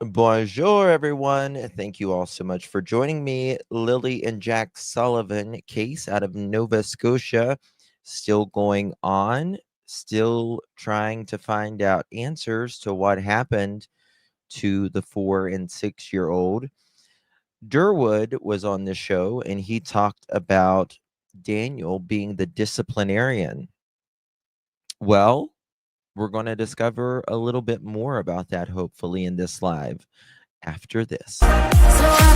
Bonjour, everyone. Thank you all so much for joining me. Lilly and Jack Sullivan case out of Nova Scotia still going on, still trying to find out answers to what happened to the 4 and 6-year-old. Derwood was on the show and he talked about Daniel being the disciplinarian. Well, we're going to discover a little bit more about that, hopefully, in this live after this. So I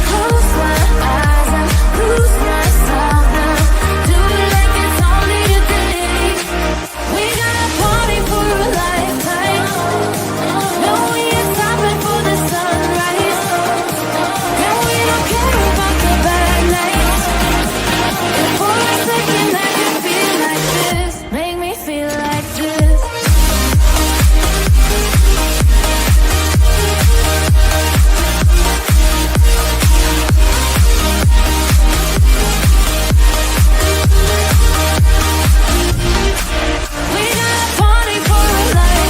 close my eyes and lose myself now. Do it like it's only today. We got a party for a lifetime. No, we ain't stopping for the sunrise. And we don't care about the bad nights. And for a second I can feel like this. Make me feel like this. We got a party for a life.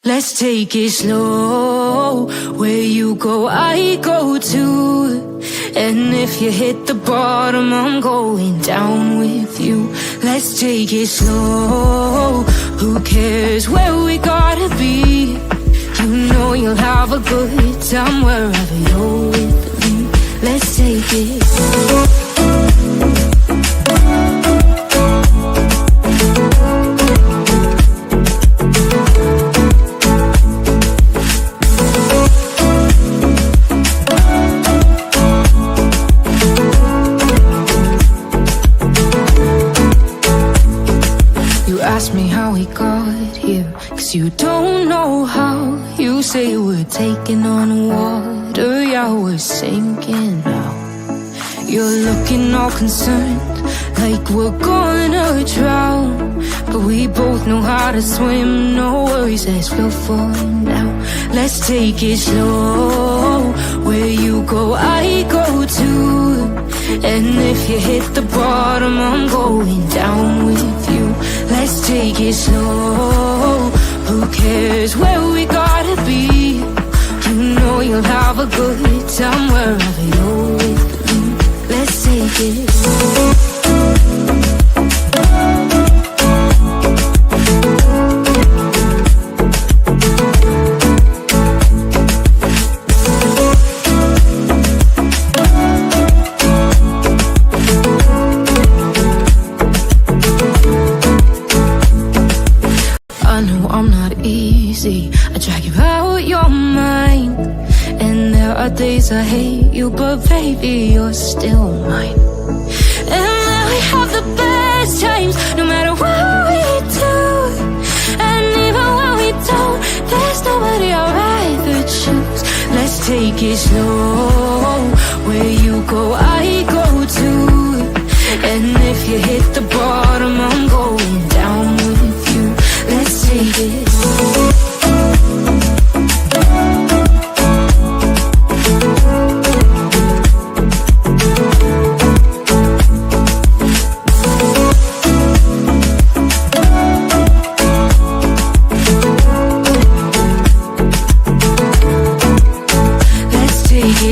Let's take it slow. Where you go, I go too. And if you hit the bottom, I'm going down with you. Let's take it slow. Who cares where we gotta be? You know you'll have a good time wherever you're with me. Let's take it slow. Ask me how we got here, 'cause you don't know how. You say we're taking on water, yeah, we're sinking now. You're looking all concerned, like we're gonna drown. But we both know how to swim, no worries, let's flow for now. Let's take it slow. Where you go, I go too. And if you hit the bottom, I'm going down with you. Let's take it slow. Who cares where we gotta be? You know you'll have a good time wherever you're with me. Let's take it slow. I drag you out your mind, and there are days I hate you, but baby, you're still mine. And we have the best times, no matter what we do. And even when we don't, there's nobody I'd rather choose. Let's take it slow. Where you go, I go too. And if you hit the bottom, I'm going down with you. Let's take it slow.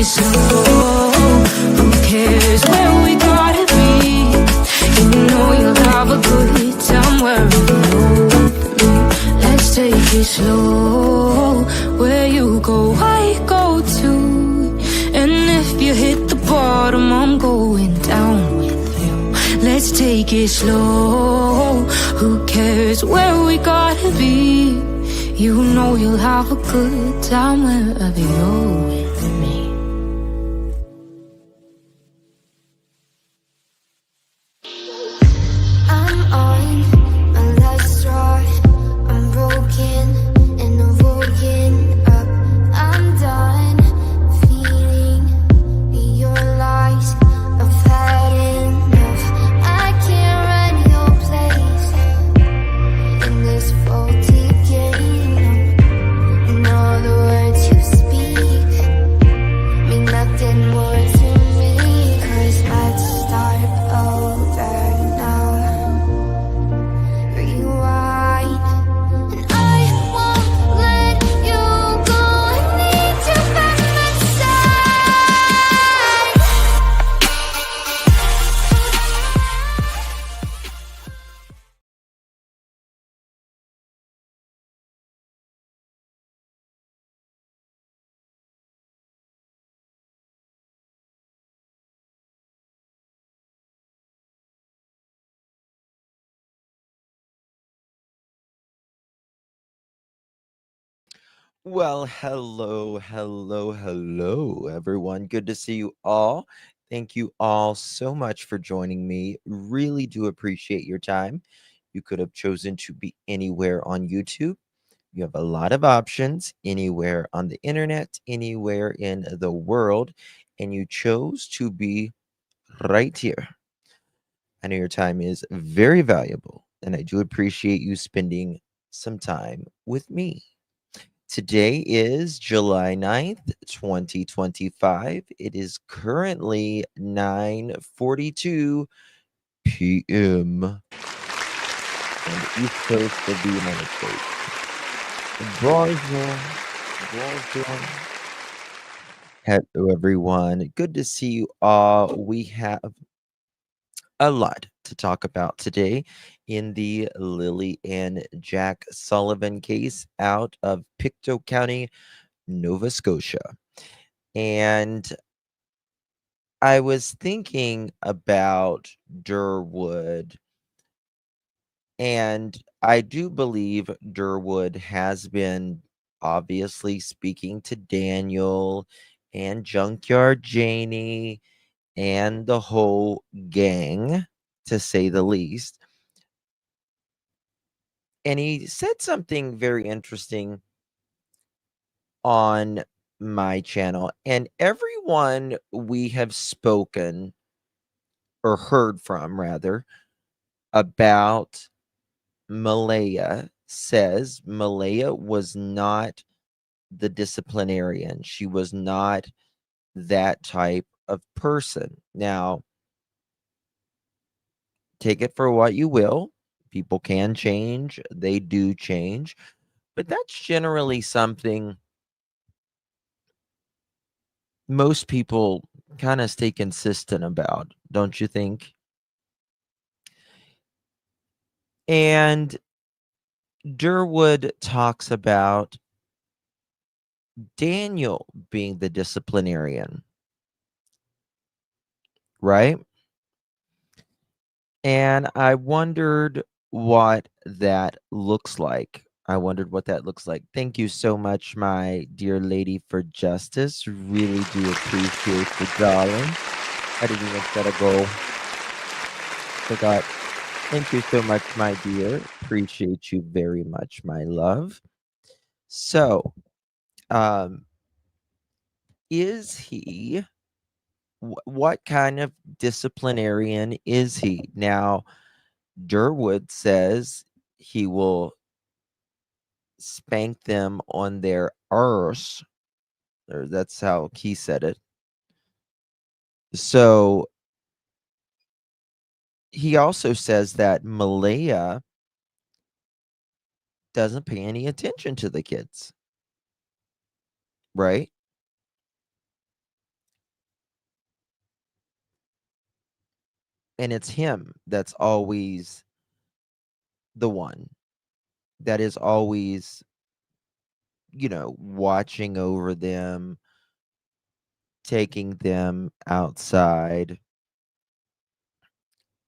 Slow. Who cares where we gotta be? You know you'll have a good time wherever you're with me. Let's take it slow. Where you go, I go too. And if you hit the bottom, I'm going down with you. Let's take it slow. Who cares where we gotta be? You know you'll have a good time wherever you're with me. Well, hello, everyone. Good to see you all. Thank you all so much for joining me. Really do appreciate your time. You could have chosen to be anywhere on YouTube. You have a lot of options anywhere on the internet, anywhere in the world, and you chose to be right here. I know your time is very valuable, and I do appreciate you spending some time with me. Today is July 9th, 2025. It is currently 9:42 p.m. on the East Coast of the United States. Bonjour. Bonjour. Hello, everyone. Good to see you all. We have a lot to talk about today in the Lilly and Jack Sullivan case out of Pictou County, Nova Scotia. And I was thinking about Derwood, and I do believe Derwood has been obviously speaking to Daniel and Junkyard Janie and the whole gang, to say the least. And he said something very interesting on my channel. And everyone we have spoken or heard from, rather, about Malaya says Malaya was not the disciplinarian. She was not that type of person. Now, take it for what you will. People can change, they do change, but that's generally something most people kind of stay consistent about, don't you think? And Derwood talks about Daniel being the disciplinarian, right? And I wondered what that looks like. I wondered what that looks like. Thank you so much, my dear lady for justice. Really do appreciate the darling. I didn't even set a goal. Forgot. Thank you so much, my dear. Appreciate you very much, my love. So, um, is he what kind of disciplinarian is he? Now, Derwood says he will spank them on their arse, or that's how he said it. So he also says that Malaya doesn't pay any attention to the kids, right? And it's him that's always the one that is always, watching over them, taking them outside,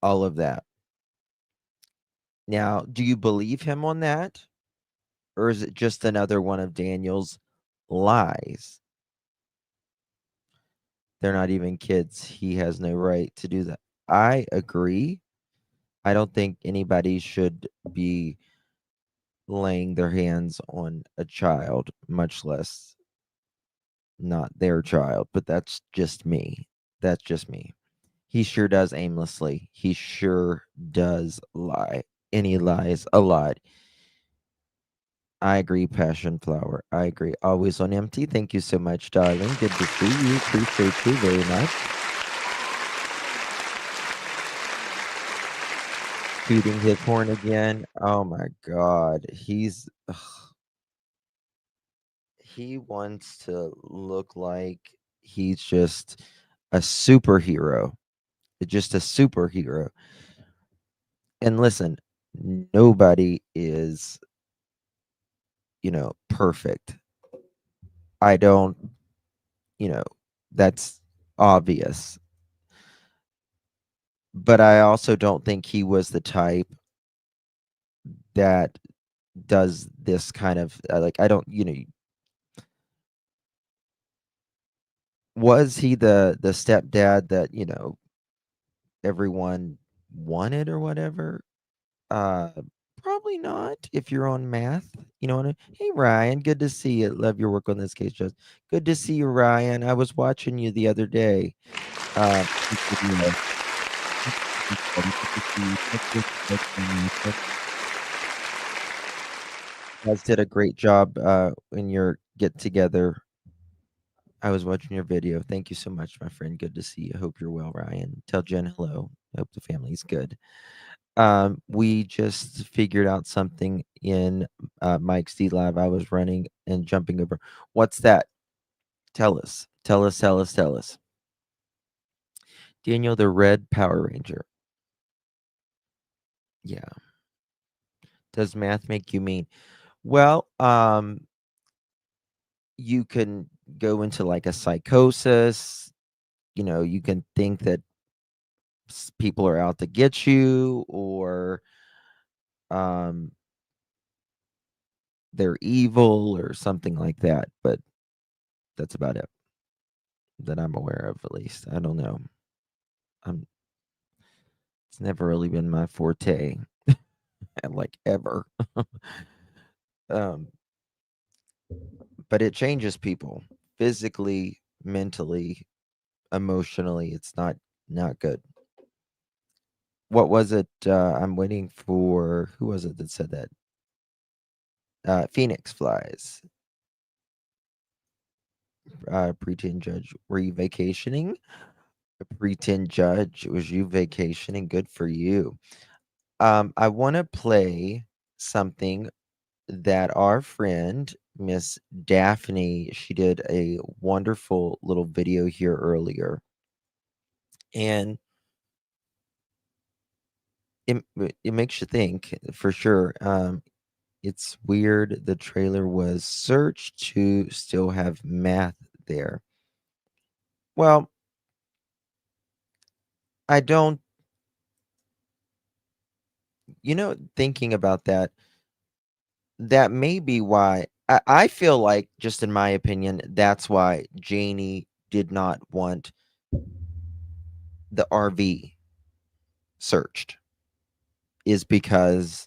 all of that. Now, do you believe him on that? Or is it just another one of Daniel's lies? They're not even kids. He has no right to do that. I agree. I don't think anybody should be laying their hands on a child, much less not their child, but that's just me. That's just me. He sure does aimlessly. He sure does lie. And he lies a lot. I agree, Passion Flower. I agree. Always on empty. Thank you so much, darling. Good to see you. Appreciate you very much. Tooting his horn again. Oh my God. He wants to look like he's just a superhero. Just a superhero. And listen, nobody is, perfect. I don't, that's obvious. But I also don't think he was the type that does this kind of like, I don't, was he the stepdad that, everyone wanted or whatever? Uh, Probably not if you're on math. You know what Hey, Ryan, good to see you. Love your work on this case, just good to see you, Ryan. I was watching you the other day. You guys did a great job in your get together. I was watching your video. Thank you so much, my friend. Good to see you. Hope you're well, Ryan. Tell Jen hello. Hope the family's good. We just figured out something in Mike's D Live. I was running and jumping over. What's that? Tell us. Tell us, tell us, tell us. Daniel, the red Power Ranger. Yeah. Does math make you mean? Well, you can go into like a psychosis. You know, you can think that people are out to get you, or um they're evil or something like that, but that's about it that I'm aware of, at least. I don't know. I'm It's never really been my forte, like ever. um, but it changes people physically, mentally, emotionally. It's not good. What was it? I'm waiting for, who was it that said that? Phoenix flies. Pretend judge, were you vacationing? Pretend judge, was you vacationing? Good for you. I want to play something that our friend Miss Daphne, she did a wonderful little video here earlier, and it makes you think for sure. It's weird the trailer was searched to still have math there. Well, I don't, thinking about that, that may be why I feel like, just in my opinion, that's why Janie did not want the RV searched, is because,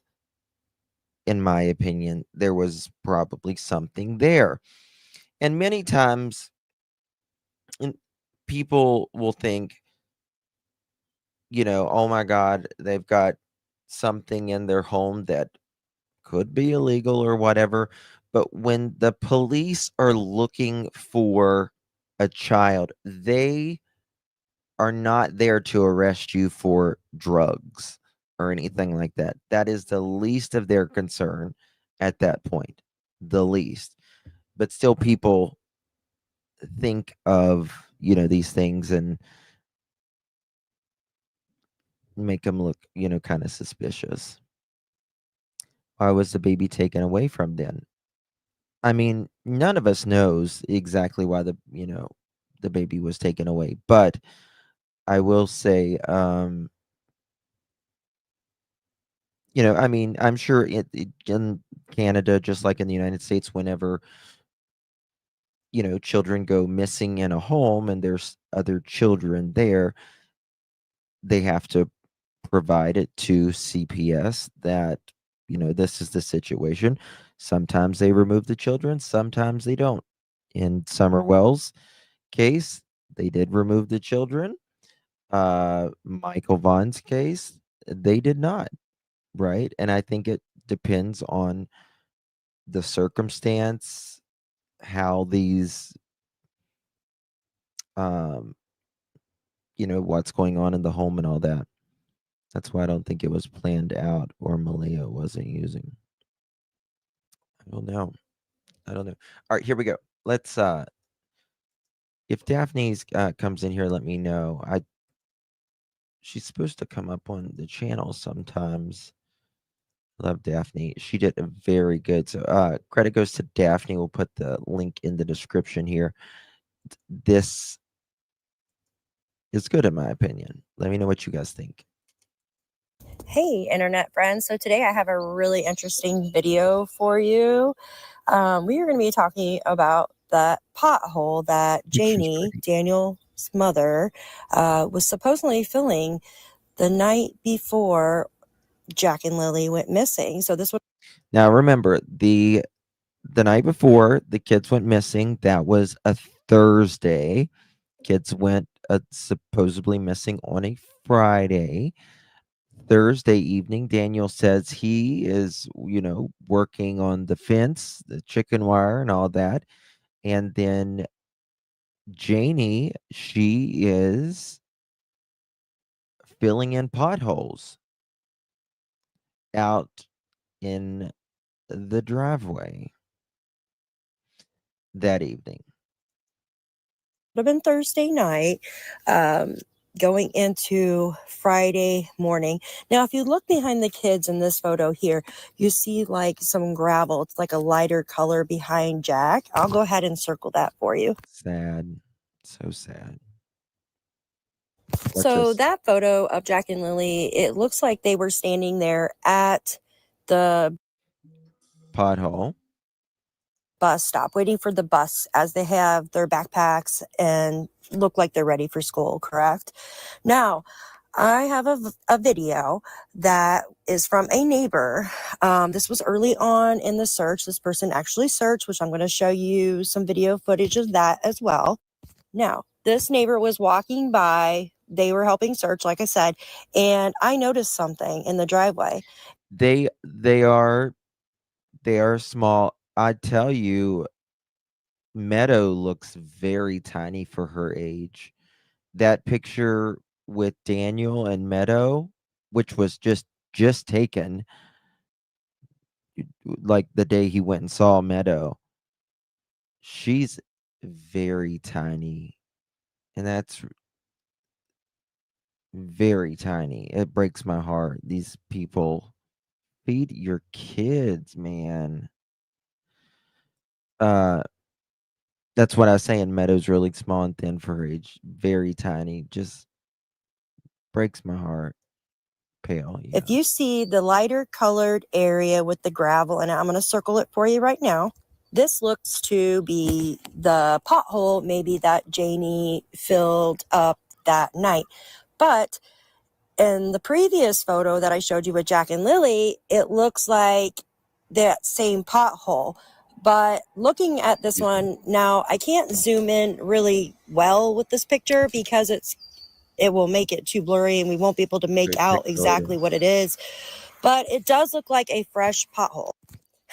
in my opinion, there was probably something there. And many times, and people will think, oh my God, they've got something in their home that could be illegal or whatever. But when the police are looking for a child, they are not there to arrest you for drugs or anything like that. That is the least of their concern at that point, the least. But still, people think of, these things and make them look, kind of suspicious. Why was the baby taken away from then? I mean, none of us knows exactly why the baby was taken away, but I will say, I mean, I'm sure in Canada, just like in the United States, whenever, children go missing in a home and there's other children there, they have to provide it to CPS that, this is the situation. Sometimes they remove the children, sometimes they don't. In Summer Wells' case, they did remove the children. Michael Vaughn's case, they did not, right? And I think it depends on the circumstance, how these, um, what's going on in the home and all that. That's why I don't think it was planned out or Malaya wasn't using. I don't know. I don't know. All right, here we go. Let's if Daphne's comes in here, let me know. She's supposed to come up on the channel sometimes. Love Daphne. She did a very good. So credit goes to Daphne. We'll put the link in the description here. This is good in my opinion. Let me know what you guys think. Hey, internet friends. So today I have a really interesting video for you. We are going to be talking about the pothole that Janie, Daniel's mother, was supposedly filling the night before Jack and Lilly went missing. So this was Now remember, the night before the kids went missing, that was a Thursday. Kids went supposedly missing on a Friday. Thursday evening, Daniel says he is, working on the fence, the chicken wire, and all that. And then Janie, she is filling in potholes. out in the driveway that evening? Have been Thursday night, going into Friday morning. Now, if you look behind the kids in this photo here, you see like some gravel. It's like a lighter color behind Jack. I'll go ahead and circle that for you. Sad. So sad. So that photo of Jack and Lily, it looks like they were standing there at the Pothole. bus stop waiting for the bus as they have their backpacks and look like they're ready for school, correct? Now, I have a video that is from a neighbor. This was early on in the search. This person actually searched, which I'm going to show you some video footage of that as well. Now, this neighbor was walking by. They were helping search, like I said, and I noticed something in the driveway. They are small. I tell you, Meadow looks very tiny for her age. That picture with Daniel and Meadow, which was just taken like the day he went and saw Meadow, she's very tiny, and that's very tiny. It breaks my heart. These people, feed your kids, man. That's what I was saying. Meadow's really small and thin for her age, very tiny. Just breaks my heart. Pale. Yeah. If you see the lighter colored area with the gravel, and I'm going to circle it for you right now. This looks to be the pothole maybe that Janie filled up that night. But in the previous photo that I showed you with Jack and Lily, it looks like that same pothole. But looking at this one now, I can't zoom in really well with this picture because it will make it too blurry and we won't be able to make out exactly what it is. But it does look like a fresh pothole.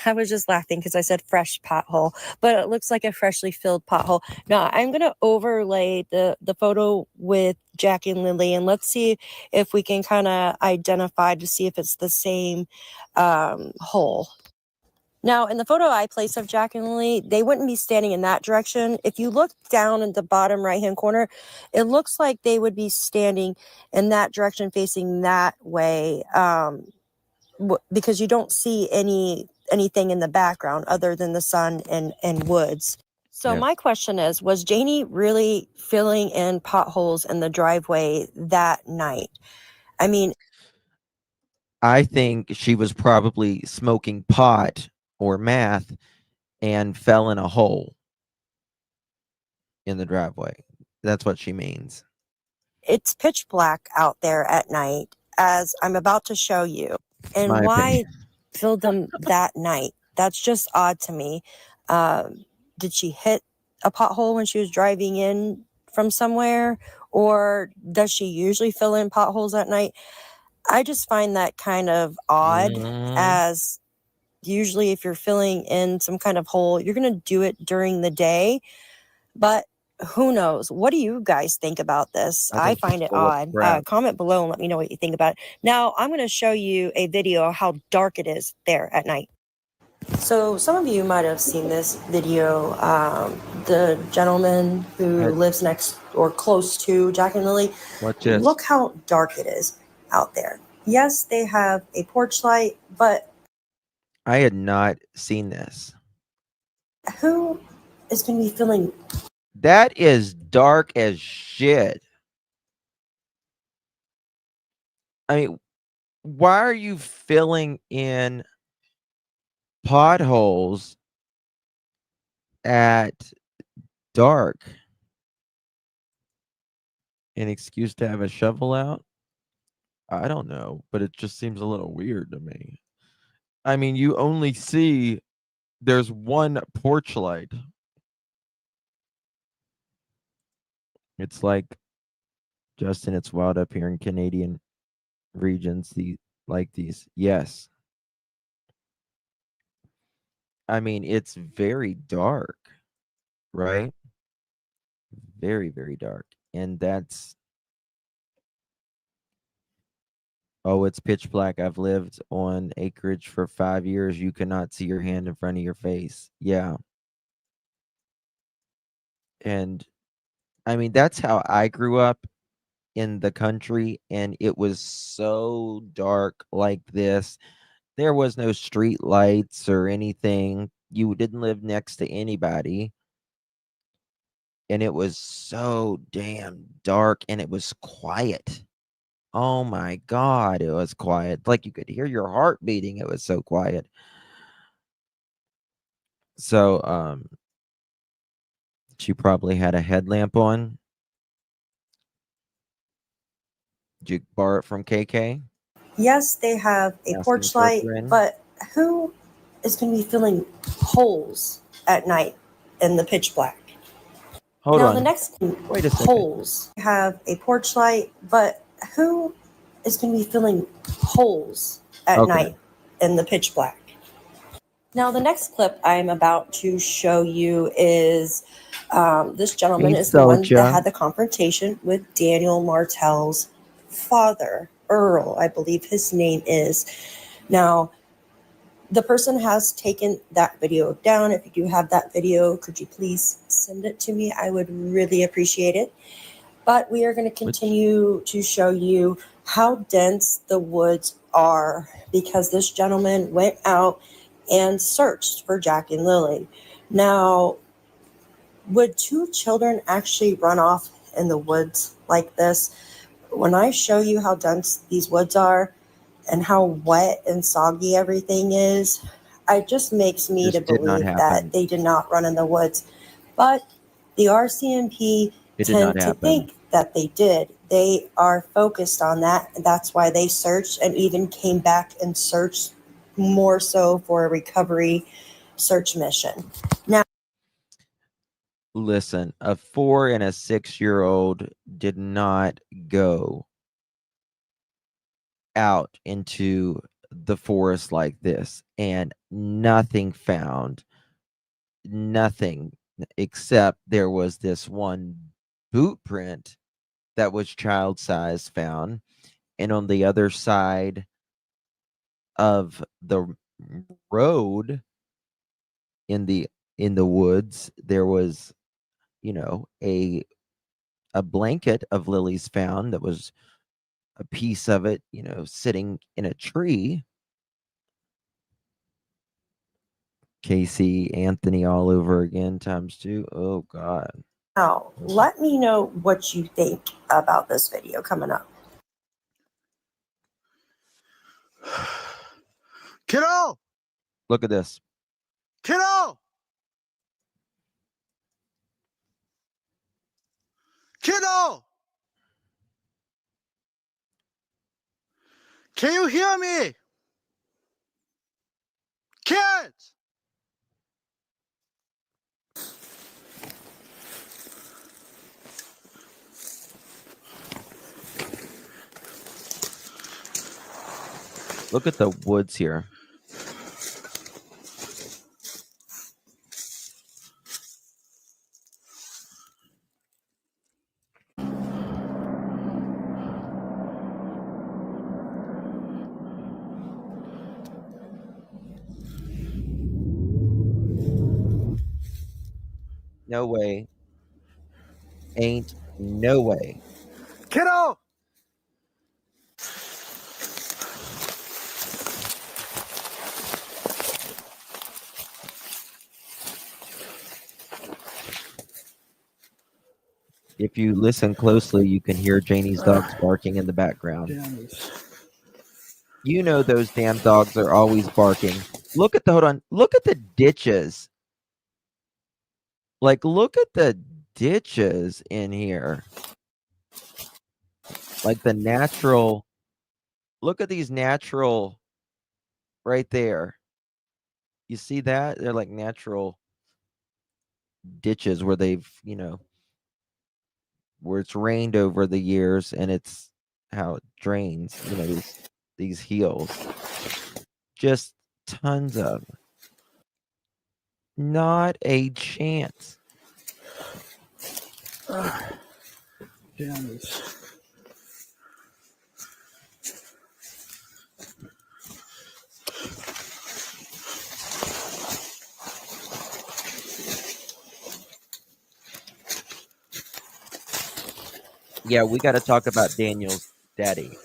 I was just laughing because I said fresh pothole, but it looks like a freshly filled pothole. Now, I'm going to overlay the photo with Jack and Lily, and let's see if we can kind of identify to see if it's the same hole. Now, in the photo I placed of Jack and Lily, they wouldn't be standing in that direction. If you look down in the bottom right-hand corner, it looks like they would be standing in that direction, facing that way, because you don't see anything in the background other than the sun and woods. So my question is, was Janie really filling in potholes in the driveway that night? I mean, I think she was probably smoking pot or meth and fell in a hole in the driveway. That's what she means. it's pitch black out there at night, as I'm about to show you. And My why opinion. filled them that night? That's just odd to me. Did she hit a pothole when she was driving in from somewhere? Or does she usually fill in potholes at night? I just find that kind of odd, as usually if you're filling in some kind of hole, you're going to do it during the day. But who knows? What do you guys think about this? I find it odd. Comment below and let me know what you think about it. Now, I'm going to show you a video of how dark it is there at night. So some of you might have seen this video. The gentleman who lives next or close to Jack and Lily. Look how dark it is out there. Yes, they have a porch light, but I had not seen this. who is going to be filling? That is dark as shit. I mean, why are you filling in potholes at dark? An excuse to have a shovel out? I don't know, but it just seems a little weird to me. I mean, you only see there's one porch light. It's like, Justin, it's wild up here in Canadian regions, like these. Yes. I mean, it's very dark, right? Very, very dark. And that's Oh, it's pitch black. I've lived on acreage for 5 years. You cannot see your hand in front of your face. Yeah. And I mean, that's how I grew up in the country, and it was so dark like this. There was no street lights or anything. You didn't live next to anybody. And it was so damn dark, and it was quiet. Oh my God, it was quiet. Like you could hear your heart beating. It was so quiet. So, she probably had a headlamp on. Did you borrow it from KK? Yes, they have a Asking porch for a light, friend? but who is going to be filling holes at night in the pitch black? Hold Now, the on. next Wait a second. holes have a porch light, but who is going to be filling holes at Okay. night in the pitch black? Now, the next clip I'm about to show you is this gentleman Hey, is the one that Scotia. had the confrontation with Daniel Martell's father, Earl, I believe his name is. Now, the person has taken that video down. If you do have that video, could you please send it to me? I would really appreciate it. But we are going to continue to show you how dense the woods are, because this gentleman went out and searched for Jack and Lilly. Now, would two children actually run off in the woods like this? When I show you how dense these woods are and how wet and soggy everything is, it just makes me This to did not believe happen. that they did not run in the woods. But the RCMP It did not tend to happen. think that they did. They are focused on that. And that's why they searched and even came back and searched more so for a recovery search mission. Now, Listen, a 4 and a 6-year-old did not go out into the forest like this, and nothing found. Nothing, except there was this one boot print that was child size found, and on the other side of the road in the woods, there was, you know, a blanket of Lily's found, that was a piece of it, you know, sitting in a tree. Casey Anthony all over again times 2. Oh God. now, let me know what you think about this video coming up. Kiddo! Look at this. Kiddo! Kiddo! Can you hear me? Kids! Look at the woods here. No way. Ain't no way. Kiddo! If you listen closely, you can hear Janie's dogs barking in the background. You know those damn dogs are always barking. Look at the look at the ditches. Like, look at the ditches in here. Like the natural, look at these natural right there. You see that? They're like natural ditches where they've, you know, where it's rained over the years, and it's how it drains, you know, these hills. Just tons of. Not a chance. Yeah, we got to talk about Daniel's daddy.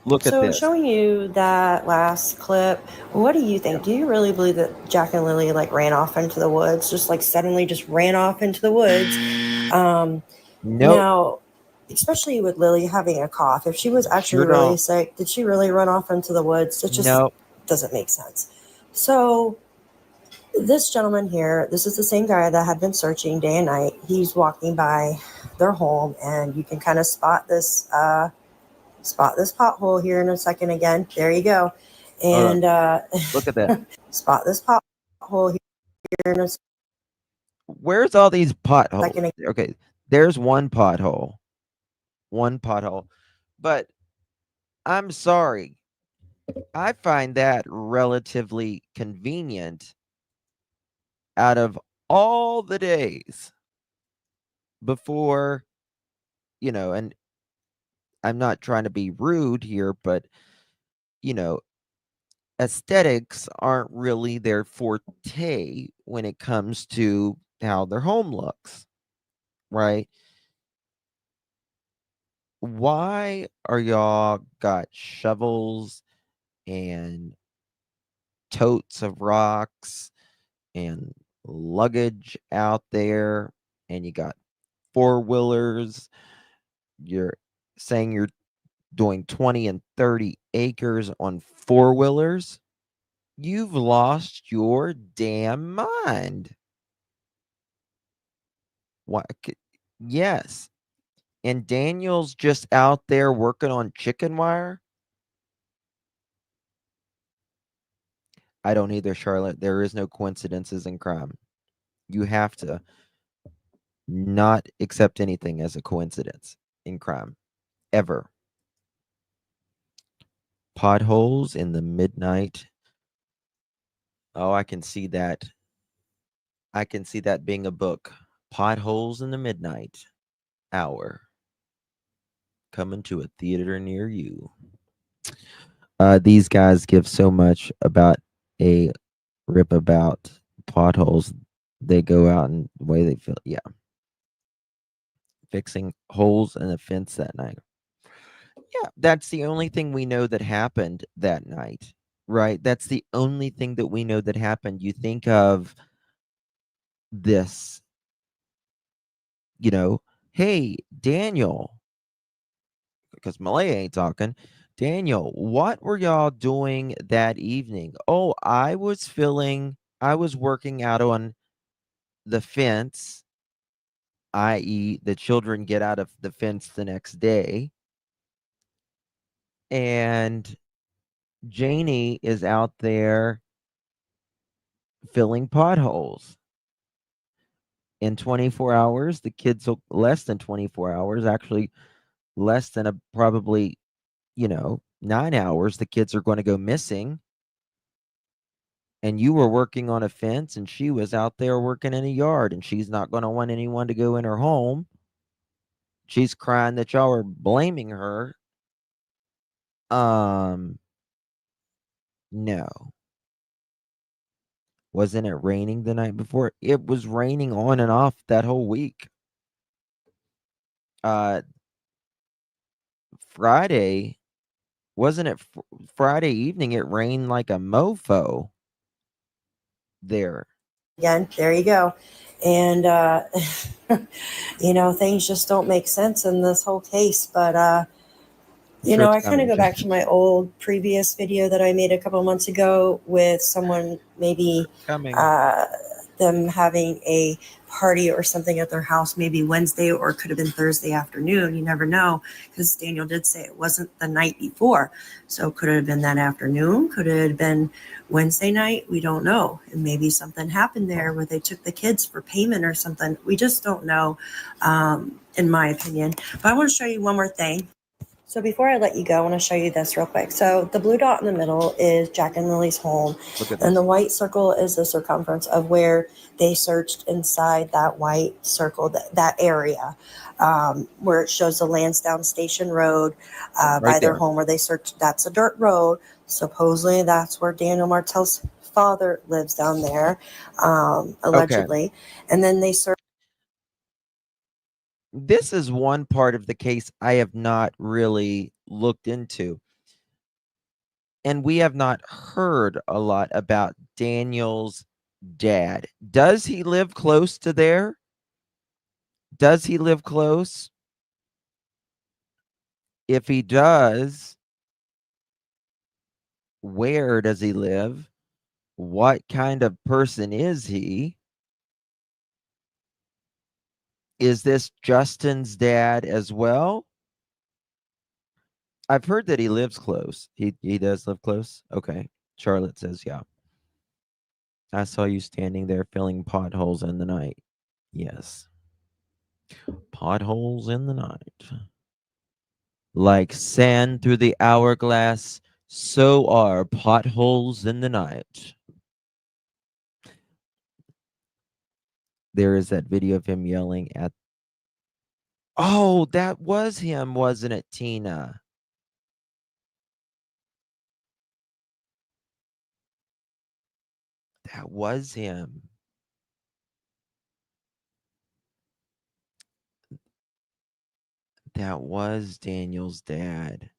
Look at So, this. showing you that last clip, what do you think? Do you really believe that Jack and Lily like ran off into the woods, just like suddenly just ran off into the woods? Nope. Now, especially with Lily having a cough, if she was actually Sure really don't. sick, did she really run off into the woods? It just Nope. doesn't make sense. So, this gentleman here, this is the same guy that had been searching day and night. He's walking by their home, and you can kind of spot this pothole here in a second again. There you go. Hold And on. Look at that. spot this pothole here in a Where's all these potholes? second. Okay, there's one pothole. One pothole. But I'm sorry. I find that relatively convenient out of all the days before, and I'm not trying to be rude here, but, you know, aesthetics aren't really their forte when it comes to how their home looks, right? Why are y'all got shovels and totes of rocks and luggage out there, and you got four-wheelers? You're saying you're doing 20 and 30 acres on four-wheelers? You've lost your damn mind. What? Yes. And Daniel's just out there working on chicken wire? I don't either, Charlotte. There is no coincidences in crime. You have to not accept anything as a coincidence in crime. Ever. Potholes in the midnight. Oh, I can see that. I can see that being a book. Potholes in the midnight hour. Coming to a theater near you. These guys give so much about a rip about potholes. They go out and the way they feel. Yeah. Fixing holes in the fence that night. Yeah, that's the only thing we know that happened that night, right? That's the only thing that we know that happened. You think of this, hey, Daniel, because Malaya ain't talking. Daniel, what were y'all doing that evening? Oh, I was working out on the fence, i.e., the children get out of the fence the next day. And Janie is out there filling potholes. In 24 hours, the kids will less than 24 hours, actually less than probably, 9 hours, the kids are going to go missing. And you were working on a fence and she was out there working in a yard, and she's not going to want anyone to go in her home. She's crying that y'all are blaming her. No. Wasn't it raining the night before? It was raining on and off that whole week. Friday, wasn't it Friday evening? It rained like a mofo there. Again, there you go. And, things just don't make sense in this whole case. But, Sure, I kind of go back to my old previous video that I made a couple months ago with someone maybe them having a party or something at their house, maybe Wednesday or it could have been Thursday afternoon. You never know, because Daniel did say it wasn't the night before. So could it have been that afternoon? Could it have been Wednesday night? We don't know. And maybe something happened there where they took the kids for payment or something. We just don't know, in my opinion. But I want to show you one more thing. So before I let you go, I want to show you this real quick. So the blue dot in the middle is Jack and Lily's home. And the white circle is the circumference of where they searched inside that white circle, that area, where it shows the Lansdowne Station Road by their home where they searched. That's a dirt road. Supposedly that's where Daniel Martell's father lives down there, allegedly. And then they searched. This is one part of the case I have not really looked into. And we have not heard a lot about Daniel's dad. Does he live close to there? Does he live close? If he does, where does he live? What kind of person is he? Is this Justin's dad as well? I've heard that he lives close. He does live close? Okay. Charlotte says, yeah. I saw you standing there filling potholes in the night. Yes. Potholes in the night. Like sand through the hourglass, so are potholes in the night. There is that video of him yelling at. Oh, that was him, wasn't it, Tina? That was him. That was Daniel's dad.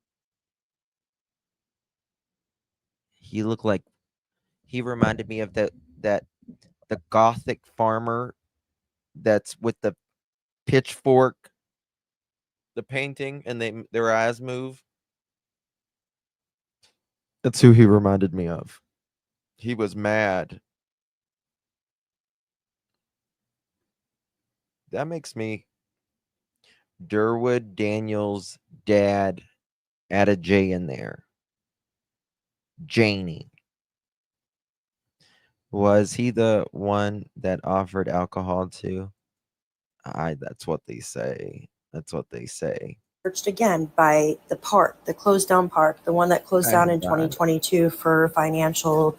He looked like he reminded me of the gothic farmer that's with the pitchfork, the painting, and their eyes move. That's who he reminded me of. He was mad. That makes me Derwood Daniel's dad, add a J in there. Janie. Was he the one that offered alcohol to? That's what they say. That's what they say. Searched again by the park, the closed down park, the one that closed down in 2022 for financial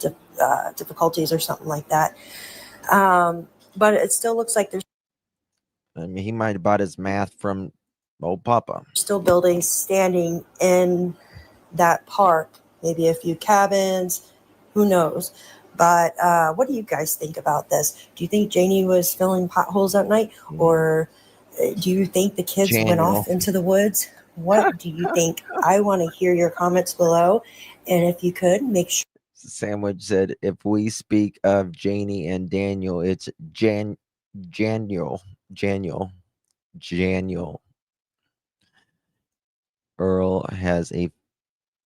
difficulties or something like that. But it still looks like there's. I mean, he might have bought his math from old Papa. Still buildings standing in that park, maybe a few cabins, who knows. But what do you guys think about this? Do you think Janie was filling potholes at night, or do you think the kids went off into the woods? What do you think? I want to hear your comments below, and if you could, make sure. Sandwich said, if we speak of Janie and Daniel, it's Janiel. Earl has a,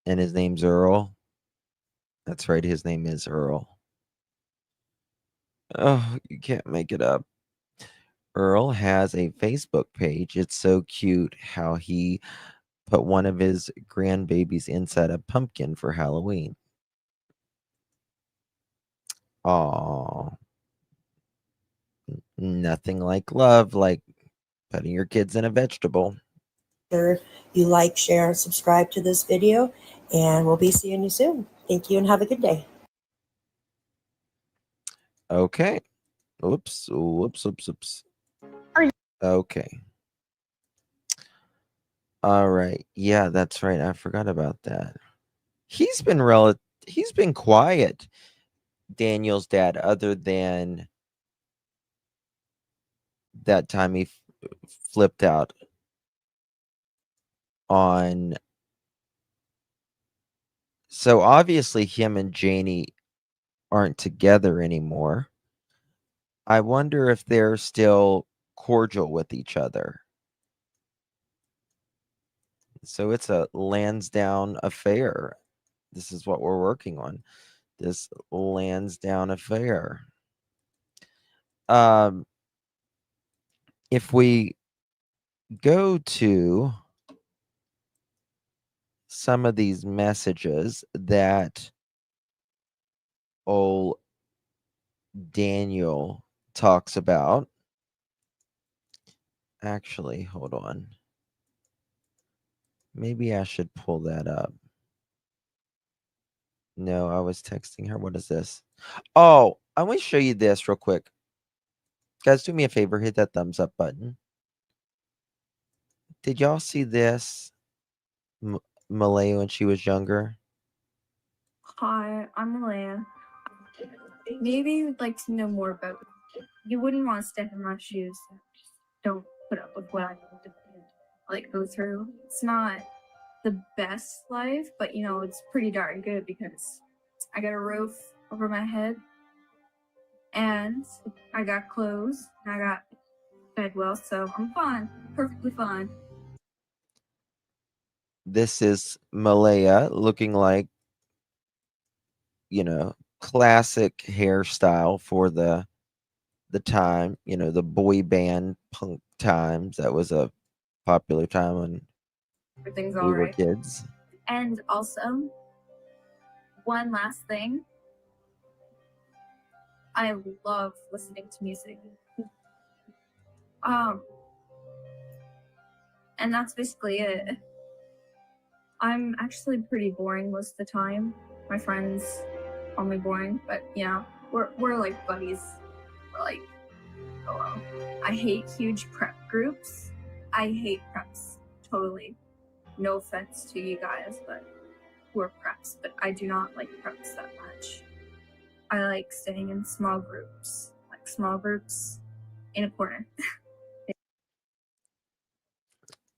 and his name's Earl. That's right, his name is Earl. Oh, you can't make it up. Earl has a Facebook page. It's so cute how he put one of his grandbabies inside a pumpkin for Halloween. Aw. Nothing like love, like putting your kids in a vegetable. You like, share, and subscribe to this video, and we'll be seeing you soon. Thank you and have a good day. Okay. Oops. Okay. All right. Yeah, that's right. I forgot about that. He's been quiet, Daniel's dad, other than that time he flipped out on. So obviously him and Janie aren't together anymore. I wonder if they're still cordial with each other. So it's a Lansdowne affair. This is what we're working on. This Lansdowne affair. If we go to some of these messages that old Daniel talks about. Actually, hold on. Maybe I should pull that up. No, I was texting her. What is this? Oh, I want to show you this real quick. Guys, do me a favor. Hit that thumbs up button. Did y'all see this? Malaya when she was younger? Hi, I'm Malaya. Maybe you'd like to know more about it. You wouldn't want to step in my shoes. Don't put up with what I have to like go through. It's not the best life, but you know, it's pretty darn good because I got a roof over my head and I got clothes and I got fed well, so I'm fine. Perfectly fine. This is Malaya looking like, you know, classic hairstyle for the time, you know, the boy band punk times. That was a popular time when Everything's we were alright. kids. And also, one last thing. I love listening to music. And that's basically it. I'm actually pretty boring most of the time. My friends call me boring, but you know, we're like buddies. We're like, oh well. I hate huge prep groups. I hate preps totally. No offense to you guys, but we're preps. But I do not like preps that much. I like staying in small groups, like small groups in a corner.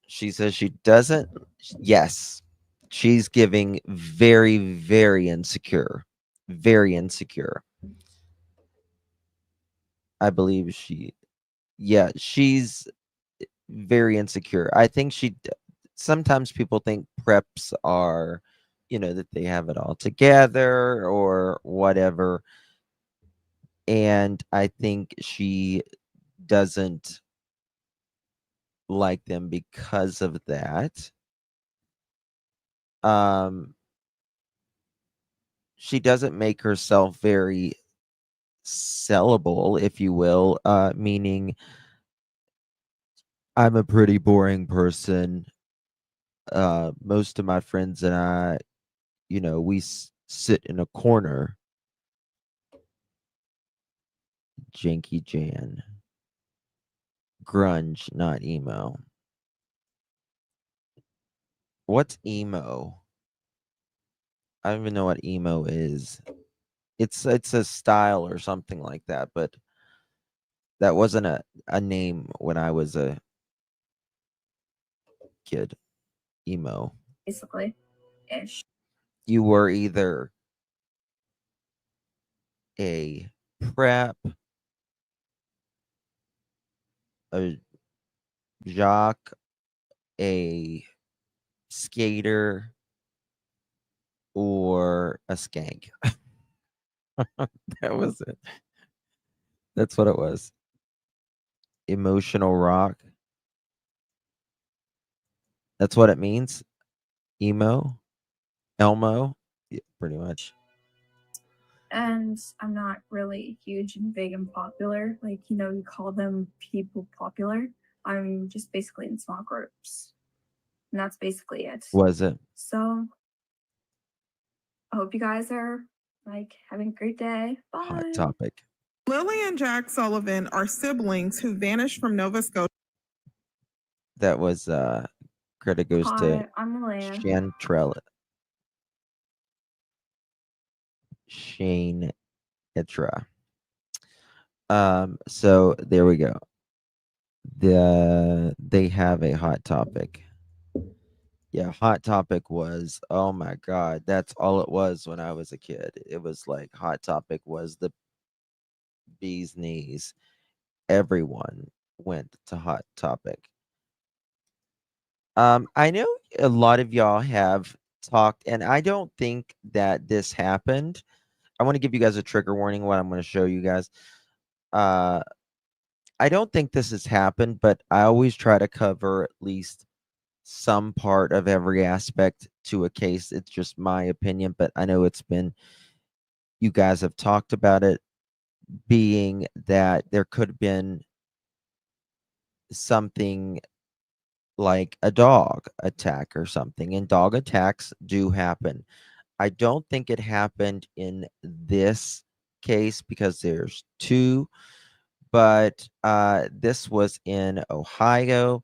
She says she doesn't. Yes, she's giving very, very insecure. Very insecure. I believe yeah, she's very insecure. I think sometimes people think preps are, you know, that they have it all together or whatever. And I think she doesn't like them because of that. She doesn't make herself very sellable, if you will, meaning I'm a pretty boring person. Most of my friends and I, you know, we sit in a corner. Janky Jan. Grunge, not emo. What's emo? I don't even know what emo is. It's a style or something like that, but that wasn't a name when I was a kid. Emo. Basically, ish. You were either a prep, a jock, a skater, or a skank. That was it. That's what it was. Emotional rock. That's what it means. Emo, Elmo, yeah, pretty much. And I'm not really huge and big and popular. Like, you know, you call them people popular. I'm just basically in small groups. And that's basically it. Was it? So I hope you guys are like having a great day. Bye. Hot topic. Lilly and Jack Sullivan are siblings who vanished from Nova Scotia. That was credit goes to Hi, I'm Malaya. Shane Etra. So there we go. They have a hot topic. Yeah, hot topic was, oh my god, that's all it was when I was a kid. It was like hot topic was the bee's knees. Everyone went to hot topic. I know a lot of y'all have talked, and I don't think that this happened. I want to give you guys a trigger warning what I'm going to show you guys. I don't think this has happened, but I always try to cover at least some part of every aspect to a case. It's just my opinion, but I know you guys have talked about it, being that there could have been something like a dog attack or something, and dog attacks do happen. I don't think it happened in this case because there's two, but this was in Ohio.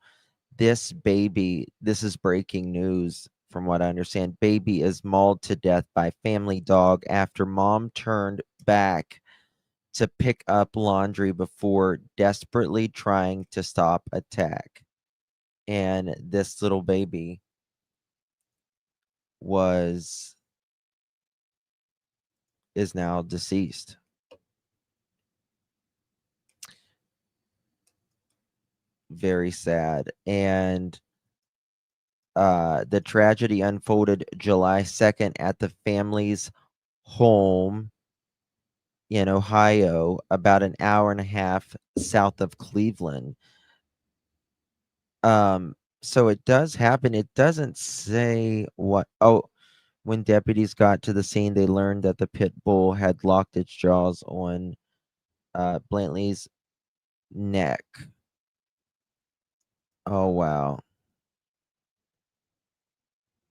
This is breaking news from what I understand. Baby is mauled to death by family dog after mom turned back to pick up laundry before desperately trying to stop attack. And this little baby is now deceased. Very sad. And the tragedy unfolded July 2nd at the family's home in Ohio, about an hour and a half south of Cleveland. So it does happen. It doesn't say what. Oh, when deputies got to the scene, they learned that the pit bull had locked its jaws on Blantley's neck. Oh, wow.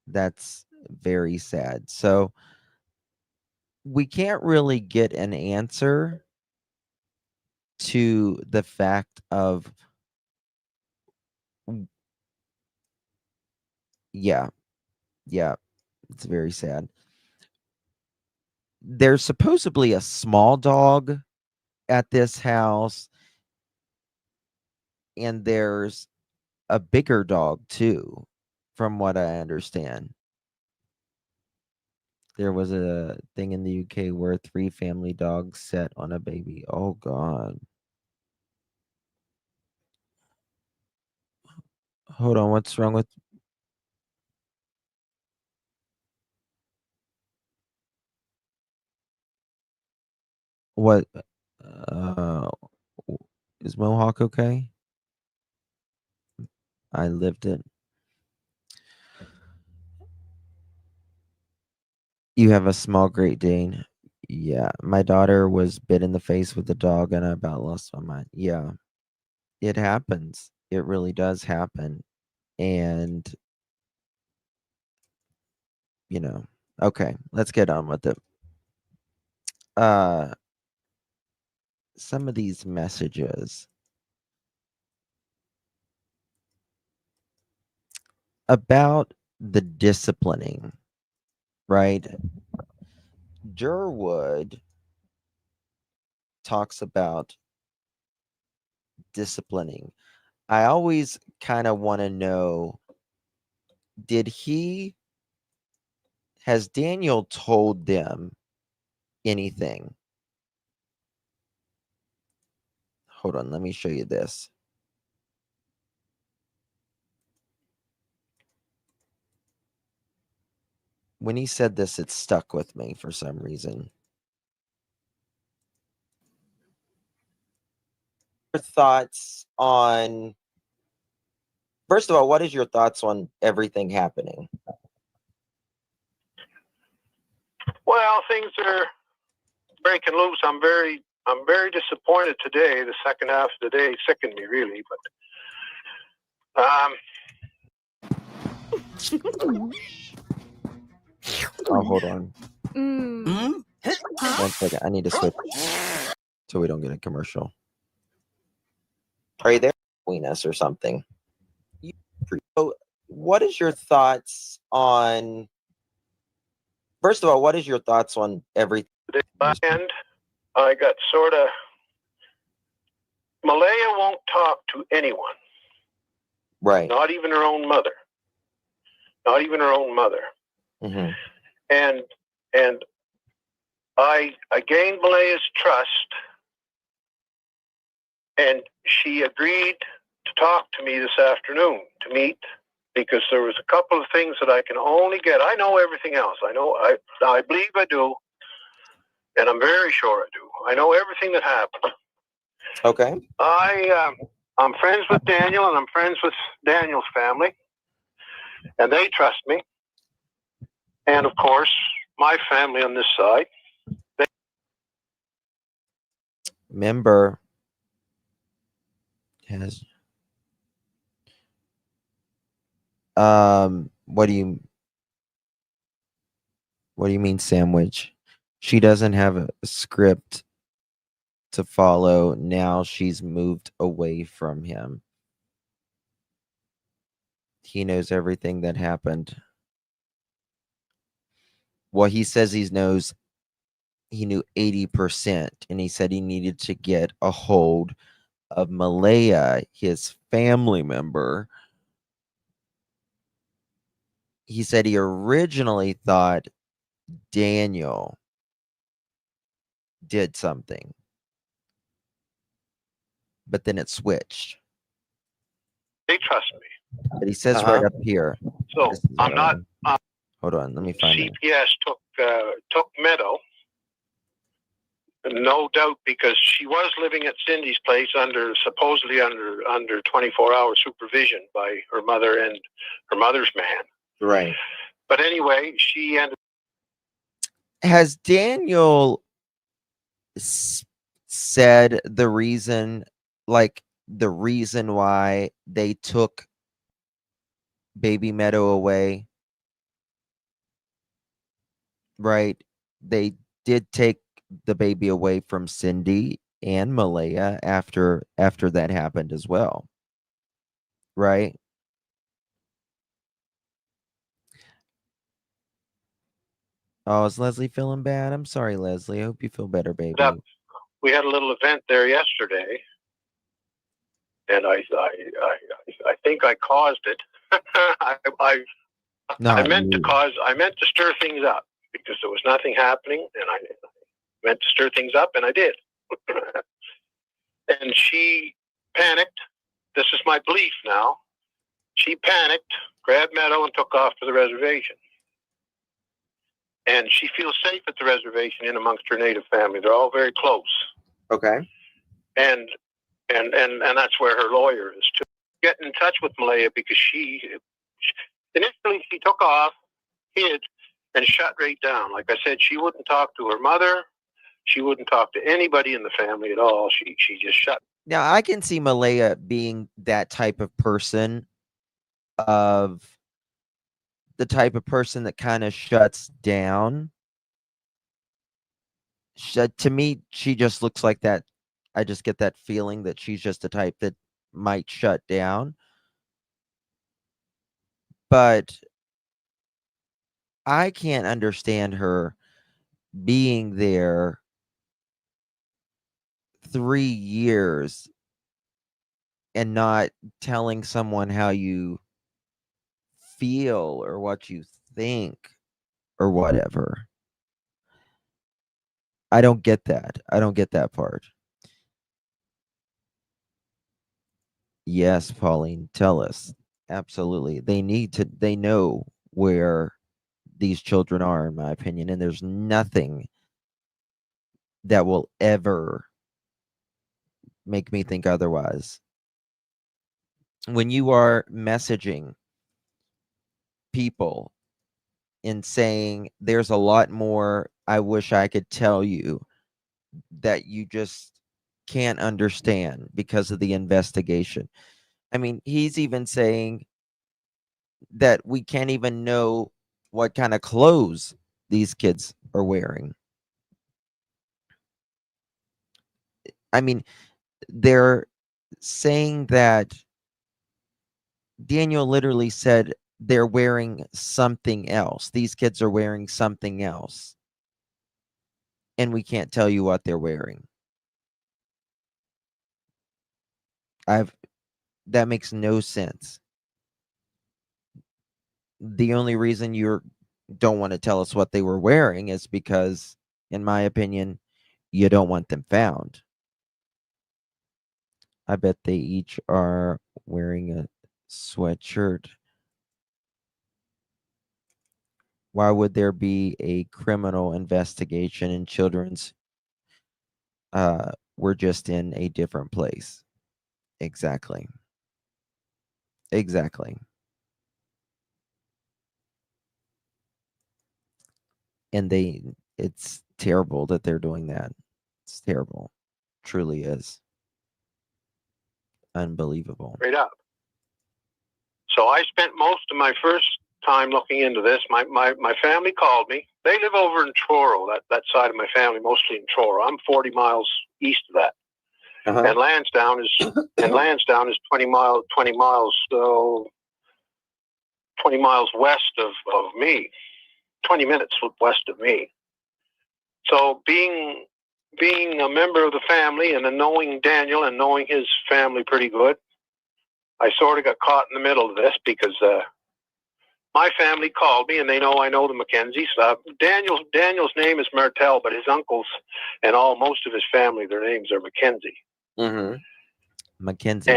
That's very sad. So we can't really get an answer to the fact of, yeah, it's very sad. There's supposedly a small dog at this house, and there's a bigger dog too, from what I understand. There was a thing in the UK where 3 family dogs sat on a baby. Oh, God. Hold on, what's wrong with what? Uh, is Mohawk okay? I lived it. You have a small Great Dane. Yeah, my daughter was bit in the face with a dog, and I about lost my mind. Yeah, it happens. It really does happen. And, okay, let's get on with it. Some of these messages about the disciplining, right? Derwood talks about disciplining. I always kind of want to know, has Daniel told them anything? Hold on, let me show you this. When he said this, it stuck with me for some reason. Your thoughts on, first of all, what is your thoughts on everything happening? Well, things are breaking loose. I'm very disappointed today. The second half of the day sickened me really, but Oh, hold on. 1 second. I need to switch so we don't get a commercial. Are you there between us or something? So what is your thoughts on, first of all, what is your thoughts on everything? and I got sort of, Malaya won't talk to anyone. Right. Not even her own mother. Not even her own mother. Mm-hmm. And I gained Malaya's trust, and she agreed to talk to me this afternoon to meet, because there was a couple of things that I can only get. I know everything else. I believe I do, and I'm very sure I do. I know everything that happened. Okay. I'm friends with Daniel, and I'm friends with Daniel's family, and they trust me. And of course, my family on this side. Member has what do you mean sandwich? She doesn't have a script to follow. Now she's moved away from him. He knows everything that happened. Well, he says he knows he knew 80%, and he said he needed to get a hold of Malaya, his family member. He said he originally thought Daniel did something, but then it switched. They trust me. But he says right up here. So This is, I'm not. Hold on, let me find it. CPS took Meadow, no doubt, because she was living at Cindy's place supposedly under 24-hour supervision by her mother and her mother's man. Right. But anyway, she ended. Has Daniel said the reason why they took baby Meadow away? Right. They did take the baby away from Cindy and Malaya after that happened as well. Right? Oh, is Leslie feeling bad? I'm sorry, Leslie. I hope you feel better, baby. We had a little event there yesterday, and I think I caused it. I meant to stir things up because there was nothing happening, and I meant to stir things up, and I did. And she panicked. This is my belief now. She panicked, grabbed Meadow, and took off to the reservation. And she feels safe at the reservation in amongst her native family. They're all very close. Okay. And that's where her lawyer is too. Get in touch with Malaya because she initially took off, hid, and shut right down. Like I said, she wouldn't talk to her mother. She wouldn't talk to anybody in the family at all. She just shut. Now I can see Malaya being that type of person, of the type of person that kind of shuts down. To me, she just looks like that. I just get that feeling that she's just the type that might shut down. But I can't understand her being there 3 years and not telling someone how you feel or what you think or whatever. I don't get that. I don't get that part. Yes, Pauline, tell us. Absolutely. They know where these children are, in my opinion, and there's nothing that will ever make me think otherwise. When you are messaging people and saying there's a lot more I wish I could tell you that you just can't understand because of the investigation. I mean, he's even saying that we can't even know what kind of clothes these kids are wearing. I mean, they're saying that Daniel literally said they're wearing something else. These kids are wearing something else. And we can't tell you what they're wearing. That makes no sense. The only reason you don't want to tell us what they were wearing is because, in my opinion, you don't want them found. I bet they each are wearing a sweatshirt. Why would there be a criminal investigation in children's? We're just in a different place. Exactly. Exactly. And it's terrible that they're doing that. It's terrible. Truly is. Unbelievable. Straight up. So I spent most of my first time looking into this. My family called me. They live over in Truro, that side of my family, mostly in Truro. I'm 40 miles east of that. Uh-huh. And Lansdowne is 20 miles west of me. 20 minutes west of me. So being a member of the family and then knowing Daniel and knowing his family pretty good, I sort of got caught in the middle of this because my family called me and they know I know the Mackenzies. Daniel's name is Martell, but his uncles and most of his family, their names are Mackenzie. Mm-hmm. Mackenzie.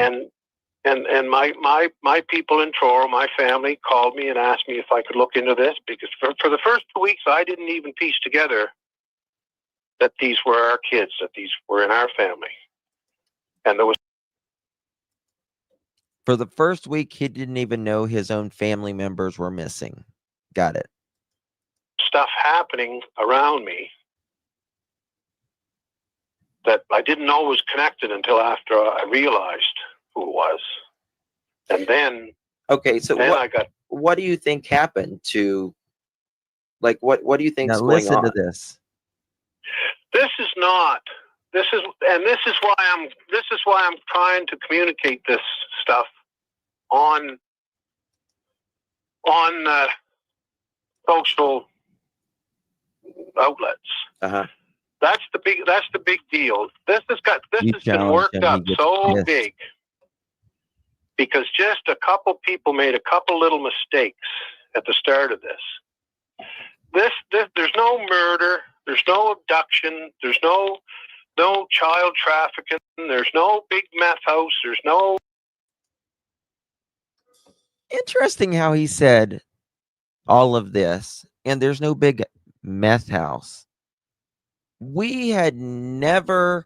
And my people in Truro, my family, called me and asked me if I could look into this because for the first 2 weeks I didn't even piece together that these were our kids, that these were in our family. And there was For the first week, he didn't even know his own family members were missing. Got it. stuff happening around me that I didn't know was connected until after I realized who it was. And then Okay, so then what do you think happened to, like, what do you think is going on? to this. This is why I'm trying to communicate this stuff on social outlets. Uh-huh. That's the big deal. This has been worked up so big because just a couple people made a couple little mistakes at the start of this. There's no murder, there's no abduction, there's no child trafficking, there's no big meth house, there's no. Interesting how he said all of this, and there's no big meth house. I had never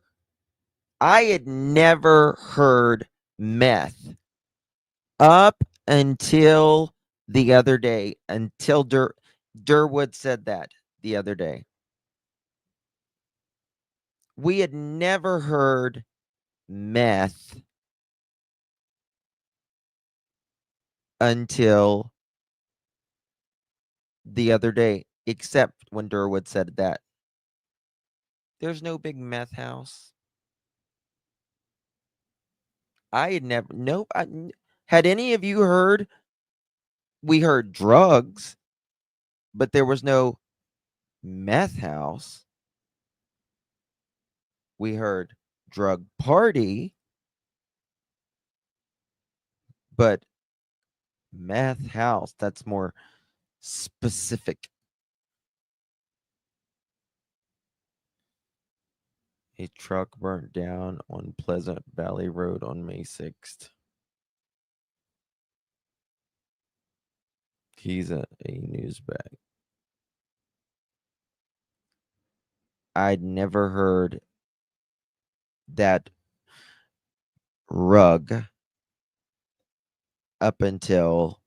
heard meth up until the other day, until Derwood said that the other day. We had never heard meth until the other day, except when Derwood said that. There's no big meth house. I had never, nope. Had any of you heard? We heard drugs, but there was no meth house. We heard drug party, but meth house, that's more specific. A truck burnt down on Pleasant Valley Road on May 6th. He's a news bag. I'd never heard that rug up until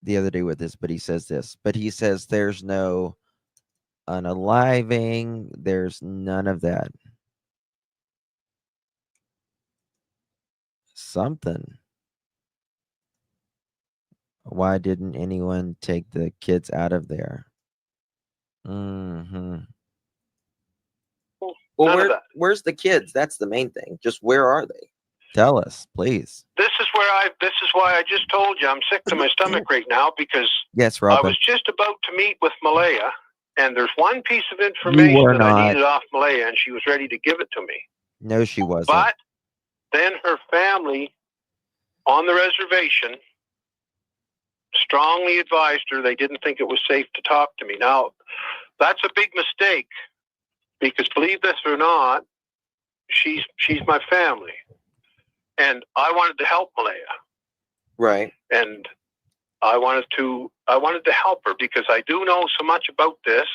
the other day with this, but he says this. But he says there's no unaliving, there's none of that. Something. Why didn't anyone take the kids out of there? Mm-hmm. Well, where's the kids? That's the main thing. Just where are they? Tell us, please. This is why I just told you I'm sick to my stomach right now because yes, Robin. I was just about to meet with Malaya, and there's one piece of information that I needed off Malaya, and she was ready to give it to me. No, she wasn't. But then her family on the reservation strongly advised her they didn't think it was safe to talk to me. Now, that's a big mistake because believe this or not, she's my family. And I wanted to help Malaya. Right. And I wanted to help her because I do know so much about this.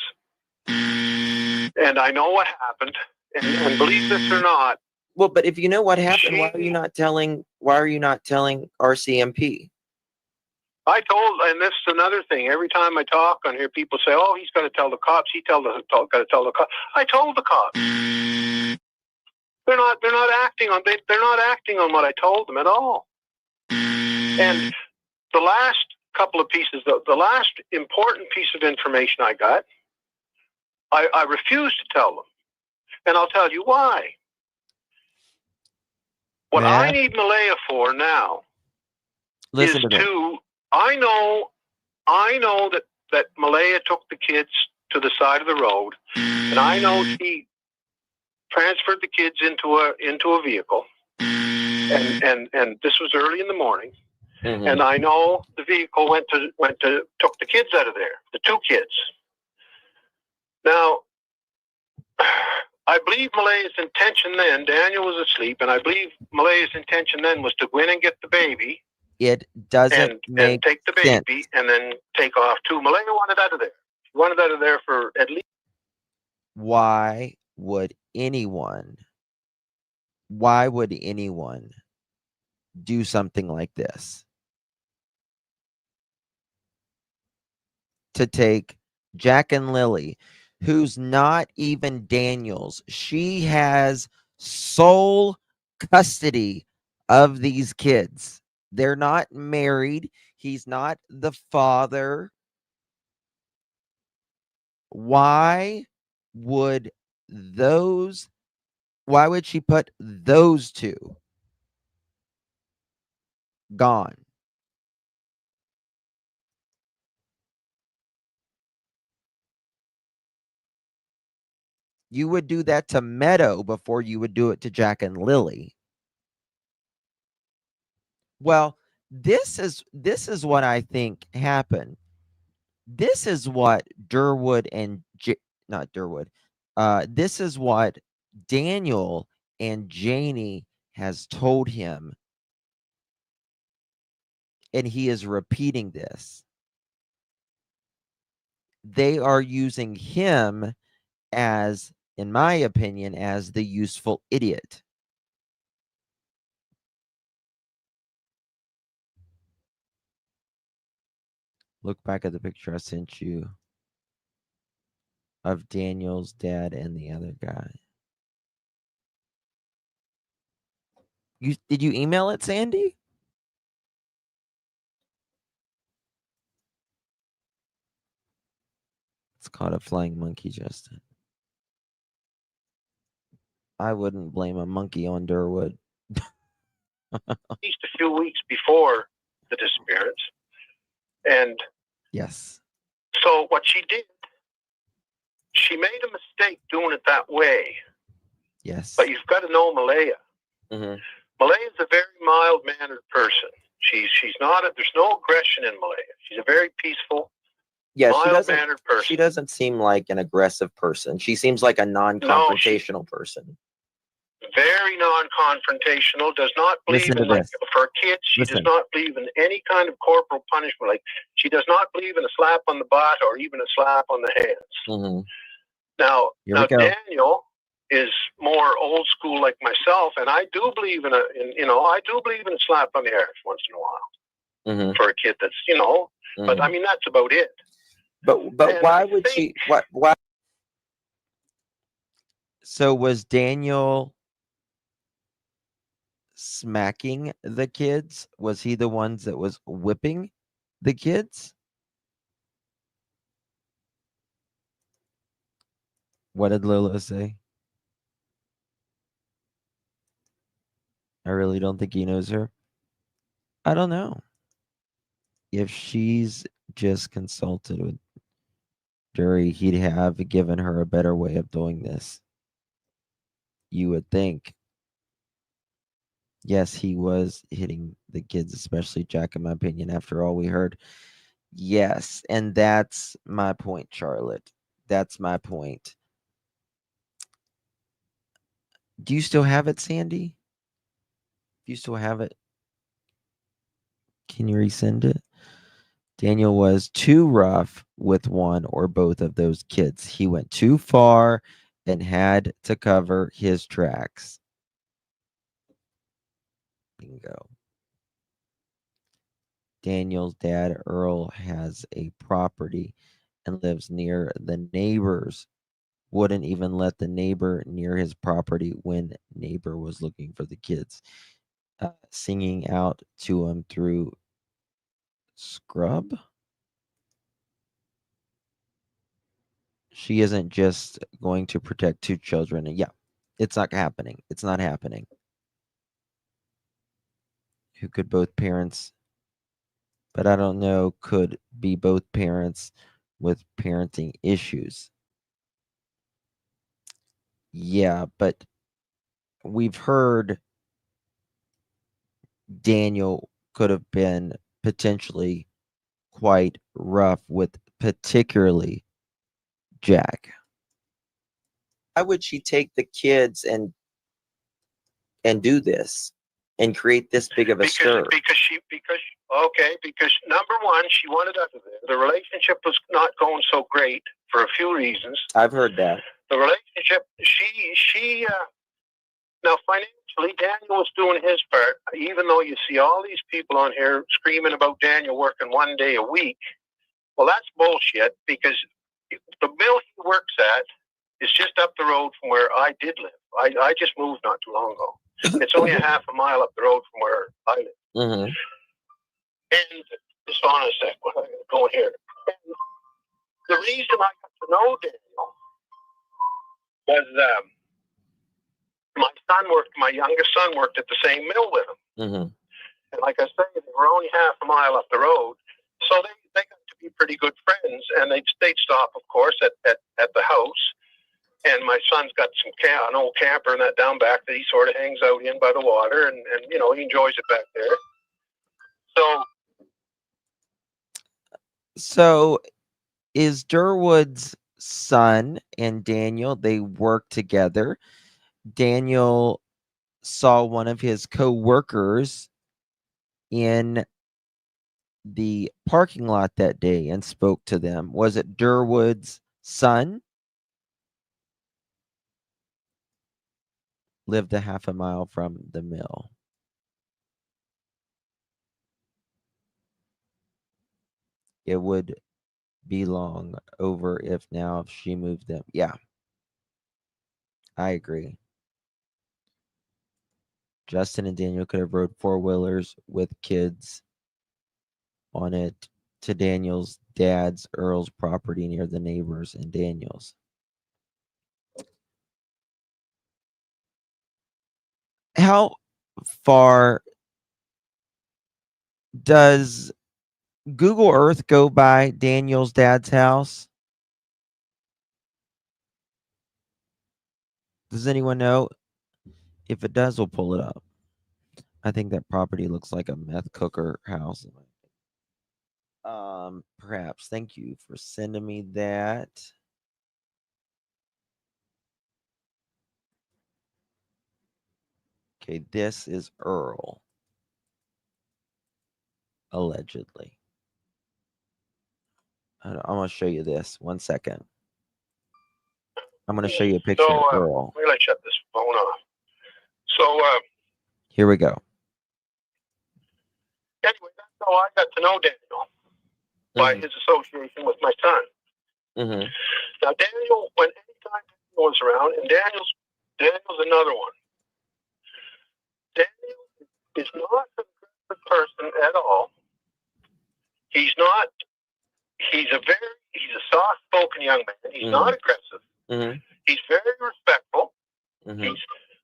And I know what happened. And believe this or not. Well, but if you know what happened, why are you not telling RCMP? And this is another thing. Every time I talk on here, people say, "Oh, he's got to tell the cops." Got to tell the cops. I told the cops. They're not acting on. They're not acting on what I told them at all. And the last couple of pieces, the last important piece of information I got, I refused to tell them, and I'll tell you why. What I need Malaya for now is to. I know that Malaya took the kids to the side of the road, and I know she transferred the kids into a vehicle, and this was early in the morning, and I know the vehicle took the kids out of there, the two kids. Now, I believe Malaya's intention then, Daniel was asleep, and I believe Malaya's intention then was to go in and get the baby. It doesn't and take the baby sense. and then take off too. Malaya wanted out of there. She wanted out of there for at least. Why would anyone do something like this? To take Jack and Lilly, who's not even Daniel's. She has sole custody of these kids. They're not married. He's not the father. Why would she put those two gone? You would do that to Meadow before you would do it to Jack and Lilly. Well, this is what I think happened. This is what Derwood and not Derwood. This is what Daniel and Janie has told him, and he is repeating this. They are using him as, in my opinion, as the useful idiot. Look back at the picture I sent you of Daniel's dad and the other guy. Did you email it, Sandy? It's called a flying monkey, Justin. I wouldn't blame a monkey on Derwood. At least a few weeks before the disappearance. And yes. So what she did, she made a mistake doing it that way. Yes. But you've got to know Malaya. Mm-hmm. Malaya is a very mild-mannered person. She's not. There's no aggression in Malaya. She's a very peaceful, mild-mannered person. She doesn't seem like an aggressive person. She seems like a non-confrontational person. Very non-confrontational. Does not believe in, like, for kids. She does not believe in any kind of corporal punishment. Like, she does not believe in a slap on the butt or even a slap on the hands. Mm-hmm. Now Daniel is more old school like myself, and I do believe in a slap on the arse once in a while for a kid that's, but I mean, that's about it. But why would she? Why? So was Daniel smacking the kids? Was he the ones that was whipping the kids? What did Lola say? I really don't think he knows her. I don't know. If she's just consulted with Jury, he'd have given her a better way of doing this. You would think. Yes, he was hitting the kids, especially Jack, in my opinion, after all we heard. Yes, and that's my point, Charlotte. That's my point. Do you still have it, Sandy? Do you still have it? Can you resend it? Daniel was too rough with one or both of those kids. He went too far and had to cover his tracks. Bingo. Daniel's dad, Earl, has a property and lives near the neighbors. Wouldn't even let the neighbor near his property when neighbor was looking for the kids. Singing out to him through scrub. She isn't just going to protect two children. And yeah, it's not happening. It's not happening. Who could both parents, but I don't know, could be both parents with parenting issues. Yeah, but we've heard Daniel could have been potentially quite rough with particularly Jack. Why would she take the kids and do this and create this big of a stir? Because number one, she wanted us. The relationship was not going so great for a few reasons. I've heard that. The relationship, she now financially, Daniel was doing his part. Even though you see all these people on here screaming about Daniel working 1 day a week, well, that's bullshit, because the mill he works at is just up the road from where I did live. I just moved not too long ago. It's only a half a mile up the road from where I live. Mm-hmm. And just hold on a sec. I'm going to go here. And the reason I got to know Daniel was my youngest son worked at the same mill with him. Mm-hmm. And like I said, they were only half a mile up the road. So they got to be pretty good friends. And they'd stop, of course, at the house. And my son's got an old camper and that down back that he sort of hangs out in by the water. And you know, he enjoys it back there. So is Derwood's son and Daniel, they work together. Daniel saw one of his co-workers in the parking lot that day and spoke to them. Was it Derwood's son? Lived a half a mile from the mill. It would be long over if she moved them. Yeah, I agree. Justin and Daniel could have rode four-wheelers with kids on it to Daniel's dad's Earl's property near the neighbors and Daniel's. How far does Google Earth go by Daniel's dad's house? Does anyone know? If it does, we'll pull it up. I think that property looks like a meth cooker house. Perhaps. Thank you for sending me that. Okay, this is Earl. Allegedly. I'm going to show you this. 1 second. I'm going to show you a picture of Earl. Wait till I shut this phone off. So, here we go. Anyway, that's how I got to know Daniel, by his association with my son. Mm-hmm. Now, Daniel, when anytime Daniel was around, and Daniel's another one. Daniel is not a good person at all. He's a soft-spoken young man. He's not aggressive. Mm-hmm. He's very respectful. Mm-hmm.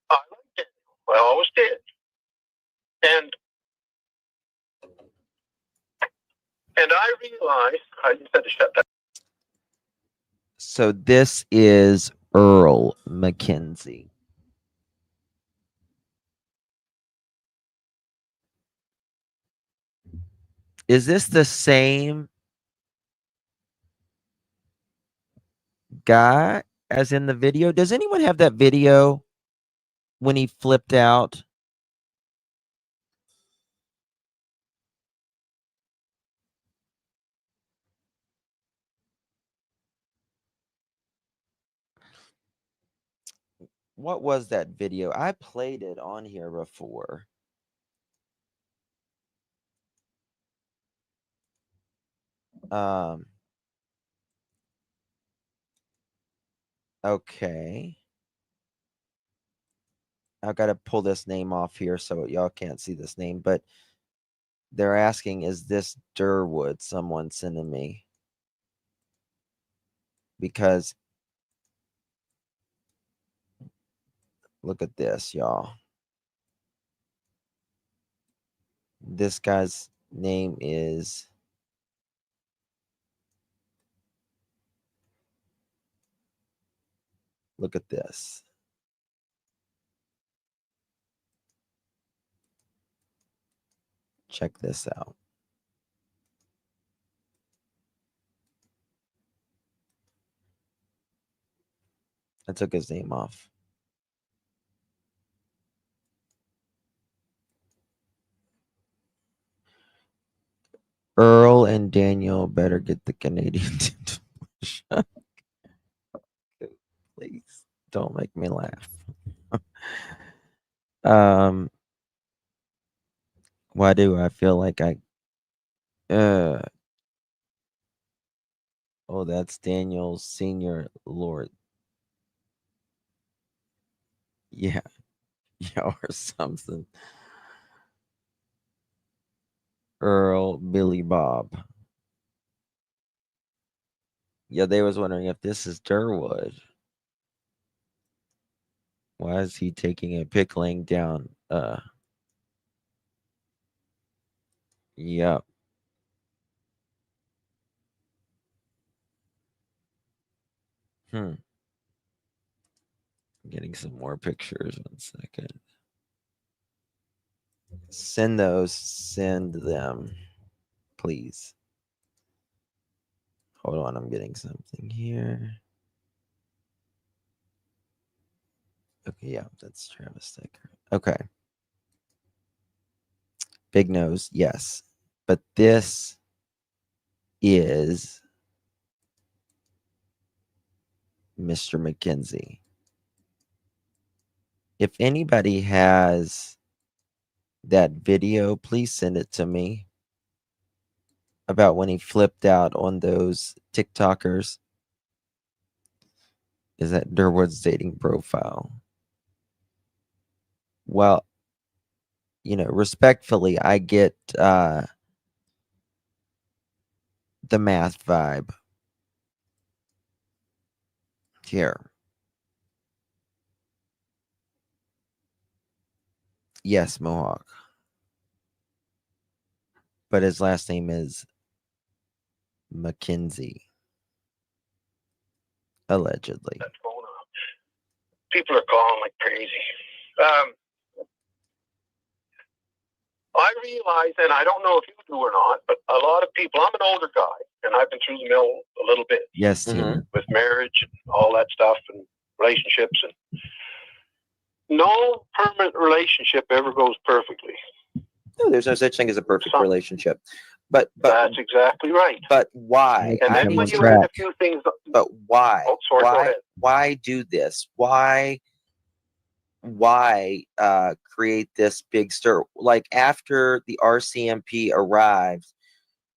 I like Daniel. I always did. And I realized, I just had to shut that. So this is Earl McKenzie. Is this the same guy as in the video? Does anyone have that video when he flipped out? What was that video? I played it on here before. Okay. I've got to pull this name off here so y'all can't see this name, but they're asking, is this Derwood? Someone sending me. Because look at this, y'all. This guy's name is Look at this. Check this out. I took his name off. Earl and Daniel better get the Canadian. Please don't make me laugh. Why do I feel like oh, that's Daniel's senior lord. Yeah. Yeah, or something. Earl, Billy Bob. Yeah, they was wondering if this is Derwood. Why is he taking a pick laying down? Yep. Getting some more pictures. 1 second. Send them, please. Hold on, I'm getting something here. Okay, yeah, that's Travis Sticker. Okay. Big nose, yes. But this is Mr. McKenzie. If anybody has that video, please send it to me about when he flipped out on those TikTokers. Is that Derwood's dating profile? Well, respectfully, I get the math vibe here. Yes, Mohawk. But his last name is McKenzie. Allegedly. That's going on. People are calling like crazy. I realize, and I don't know if you do or not, but a lot of people, I'm an older guy, and I've been through the mill a little bit. Yes, Tina. With marriage and all that stuff and relationships. And no permanent relationship ever goes perfectly. No, there's no such thing as a perfect relationship. But that's exactly right. But why? And then when you learn a few things. But why? Oh, sorry, go ahead. Why do this? Why create this big stir? Like after the RCMP arrived,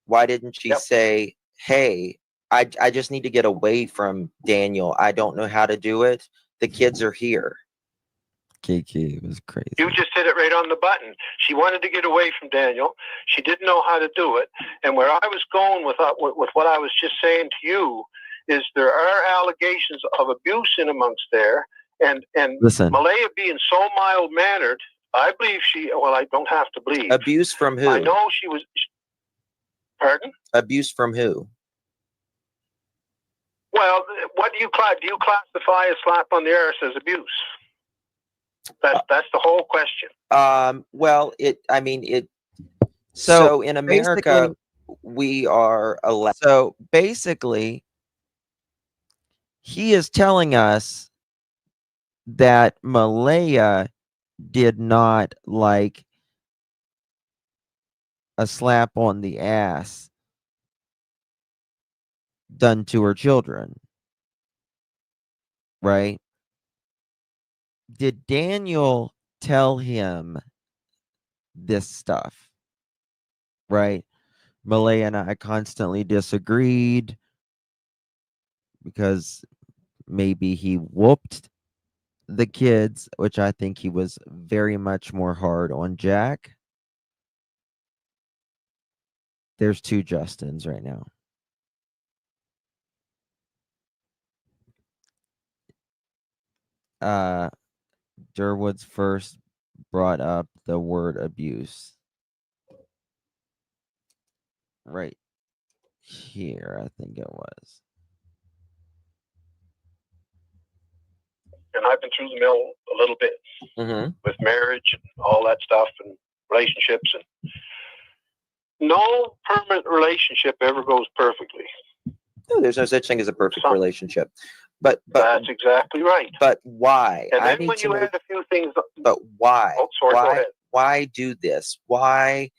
why didn't she say, hey, I just need to get away from Daniel. I don't know how to do it. The kids are here. Kiki was crazy. You just hit it right on the button. She wanted to get away from Daniel. She didn't know how to do it. And where I was going with what I was just saying to you is there are allegations of abuse in amongst there. And listen, Malaya being so mild-mannered, I believe I don't have to believe. Abuse from who? I know she was. Pardon? Abuse from who? Well, what do you classify a slap on the arse as abuse? That's the whole question. Well, so in America, we are allowed. So basically, he is telling us that Malaya did not like a slap on the ass done to her children, right? Did Daniel tell him this stuff? Right? Malaya and I constantly disagreed because maybe he whooped the kids, which I think he was very much more hard on Jack. There's 2 Justins right now. Derwood's first brought up the word abuse. Right here, I think it was. and I've been through the mill a little bit with marriage and all that stuff and relationships, and no permanent relationship ever goes perfectly. No, there's no such thing as a perfect relationship. But that's exactly right. But why? And then when you add a few things. But why? Oh, sorry, go ahead. Why do this? Why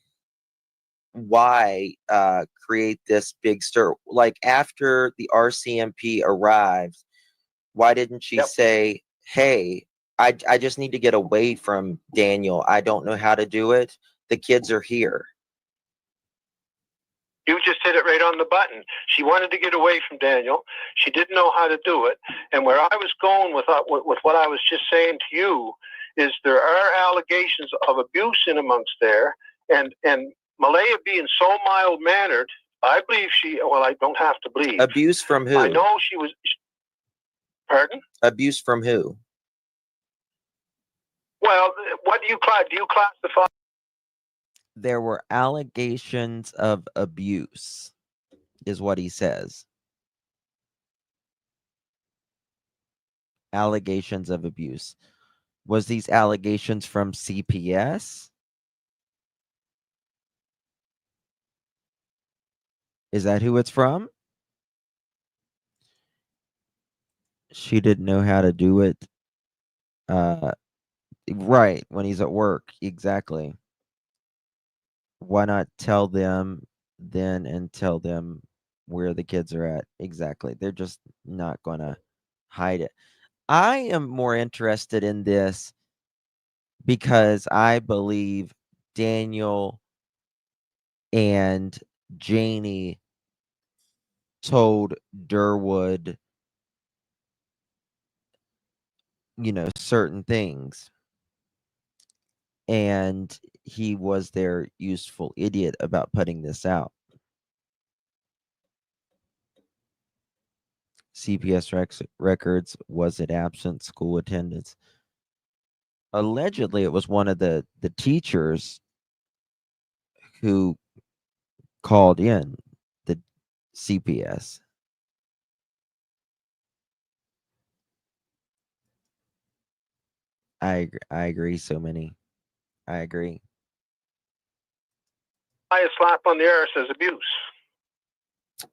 create this big stir? Like after the RCMP arrived, why didn't she say, "Hey, I just need to get away from Daniel. I don't know how to do it. The kids are here." You just hit it right on the button. She wanted to get away from Daniel. She didn't know how to do it. And where I was going with what I was just saying to you is there are allegations of abuse in amongst there. And Malaya being so mild-mannered, I believe I don't have to believe. Abuse from who? I know she was. Pardon? Abuse from who? Well, what do you classify? There were allegations of abuse, is what he says. Allegations of abuse. Was these allegations from CPS? Is that who it's from? She didn't know how to do it. Right, when he's at work. Exactly. Why not tell them then and tell them where the kids are at? Exactly. They're just not going to hide it. I am more interested in this because I believe Daniel and Janie told Derwood, certain things. And he was their useful idiot about putting this out. CPS records, was it absent? School attendance. Allegedly, it was one of the teachers who called in the CPS. I agree. So many. I agree. A slap on the arse as abuse.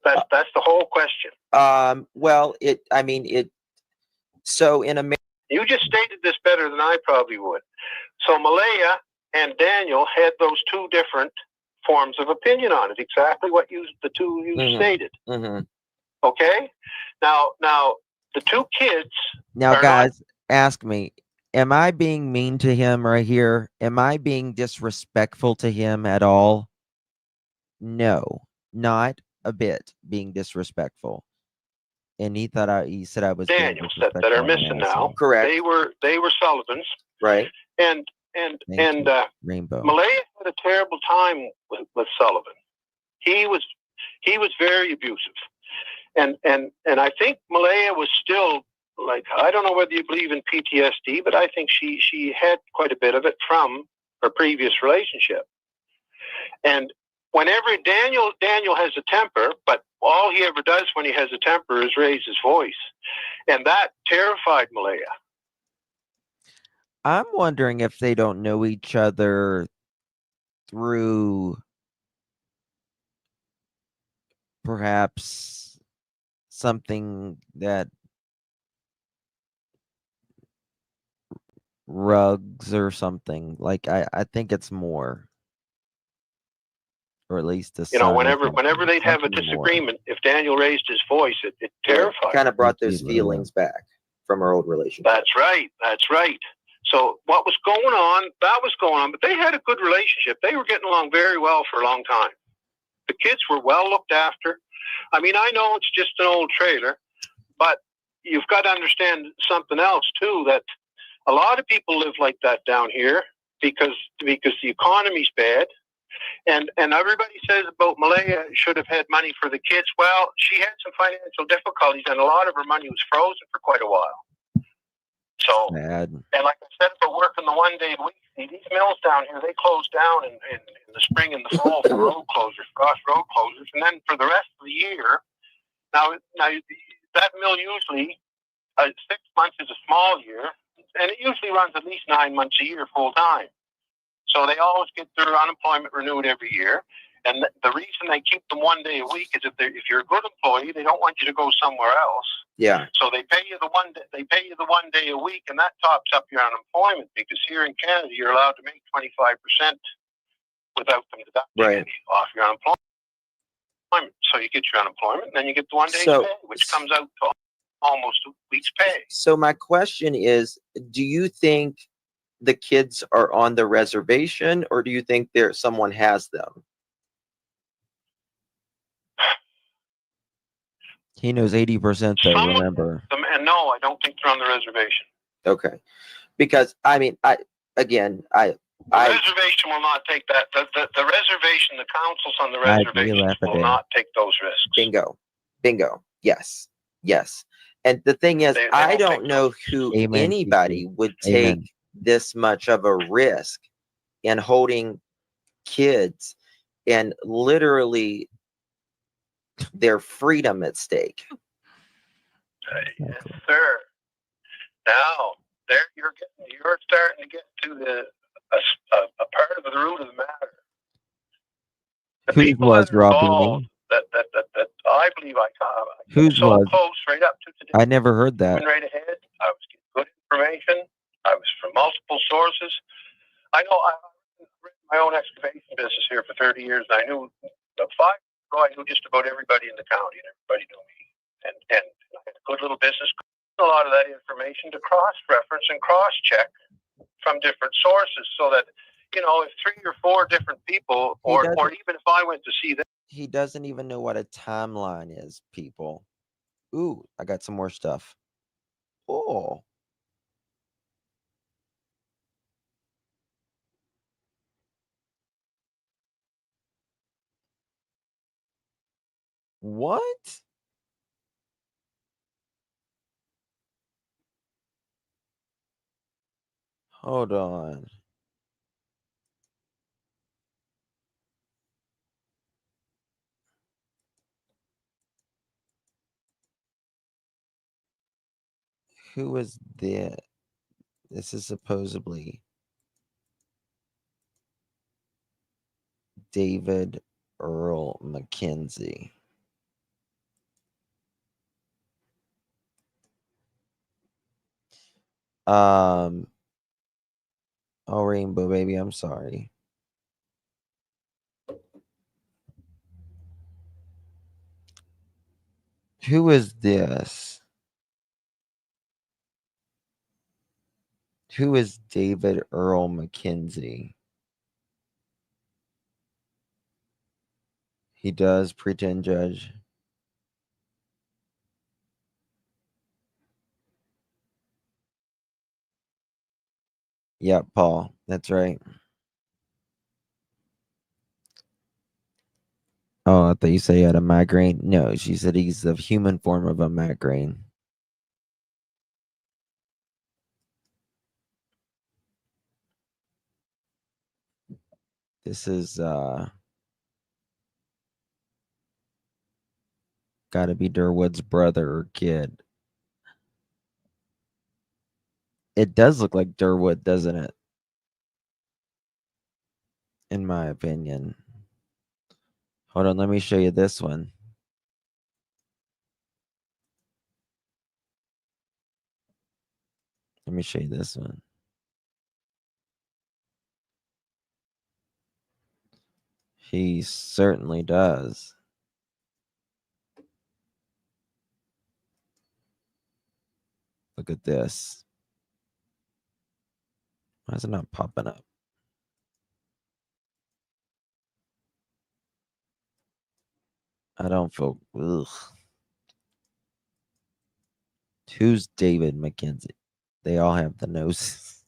That's the whole question. Well, so in America, you just stated this better than I probably would. So Malaya and Daniel had those two different forms of opinion on it. Exactly what the two you stated. Okay. Now the two kids. Now, guys, ask me. Am I being mean to him right here? Am I being disrespectful to him at all? No, not a bit being disrespectful. And he said I was Daniel that are missing now. Correct. They were Sullivans. Right. And Rainbow. Malaya had a terrible time with Sullivan. He was very abusive. And I think Malaya was still, like, I don't know whether you believe in PTSD, but I think she had quite a bit of it from her previous relationship. And whenever Daniel has a temper, but all he ever does when he has a temper is raise his voice. And that terrified Malaya. I'm wondering if they don't know each other through perhaps something that rugs or something. Like I think it's more. Or at least whenever they'd have a disagreement, if Daniel raised his voice, it terrified. Kind of brought those feelings back from our old relationship. That's right. So what was going on? That was going on, but they had a good relationship. They were getting along very well for a long time. The kids were well looked after. I mean, I know it's just an old trailer, but you've got to understand something else too. That a lot of people live like that down here because the economy's bad. And everybody says about Malaya should have had money for the kids. Well, she had some financial difficulties, and a lot of her money was frozen for quite a while. So, and like I said, for working the 1 day a week, these mills down here, they close down in the spring and the fall for road closures, cross road closures, and then for the rest of the year. Now that mill usually 6 months is a small year, and it usually runs at least 9 months a year full time. So they always get their unemployment renewed every year. And the reason they keep them 1 day a week is if you're a good employee, they don't want you to go somewhere else. Yeah. So they pay you the 1 day. They pay you the 1 day a week, and that tops up your unemployment, because here in Canada you're allowed to make 25% without them deducting Right. any off your unemployment. So you get your unemployment, and then you get the 1 day's So- pay, which comes out to almost a week's pay. So my question is, do you think the kids are on the reservation, or do you think someone has them? He knows 80% though, Someone remember. And no, I don't think they're on the reservation. Okay. Because I mean, The reservation will not take that. The reservation, the councils on the I agree, reservation will Lapidaire. not take those risks. Bingo. Yes. And the thing is, They I won't don't take know those. who Amen, anybody TC. would take Amen. this much of a risk in holding kids and literally their freedom at stake. Yes, sir. Now, there you're starting to get to a part of the root of the matter. The Whose people was that are Rob involved, Lee? that I believe I caught. Whose so was? close right up to today. I never heard that. Moving right ahead. I was getting good information. I was from multiple sources. I know I've written my own excavation business here for 30 years, and I knew 5 years ago, I knew just about everybody in the county, and everybody knew me. And I had a good little business. A lot of that information to cross-reference and cross-check from different sources, so that, if 3 or 4 different people, or even if I went to see them. He doesn't even know what a timeline is, people. Ooh, I got some more stuff. Oh. What? Hold on. Who is this? This is supposedly David Earl McKenzie. Oh, Rainbow Baby, I'm sorry. Who is this? Who is David Earl McKenzie? He does pretend judge. Yep, Paul. That's right. Oh, I thought you said he had a migraine. No, she said he's the human form of a migraine. This is gotta be Derwood's brother or kid. It does look like Derwood, doesn't it? In my opinion. Hold on, let me show you this one. Let me show you this one. He certainly does. Look at this. Why is it not popping up? I don't feel. Ugh. Who's David McKenzie? They all have the noses.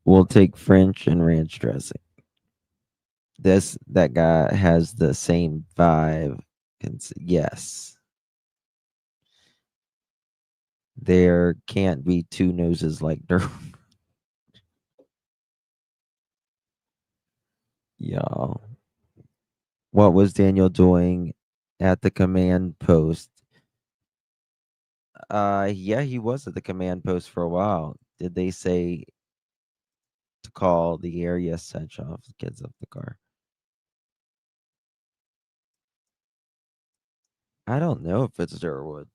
We'll take French and ranch dressing. That guy has the same vibe. Yes. There can't be 2 noses like Derwood. Y'all. What was Daniel doing at the command post? Yeah, he was at the command post for a while. Did they say to call the area such off the kids off the car? I don't know if it's Derwood.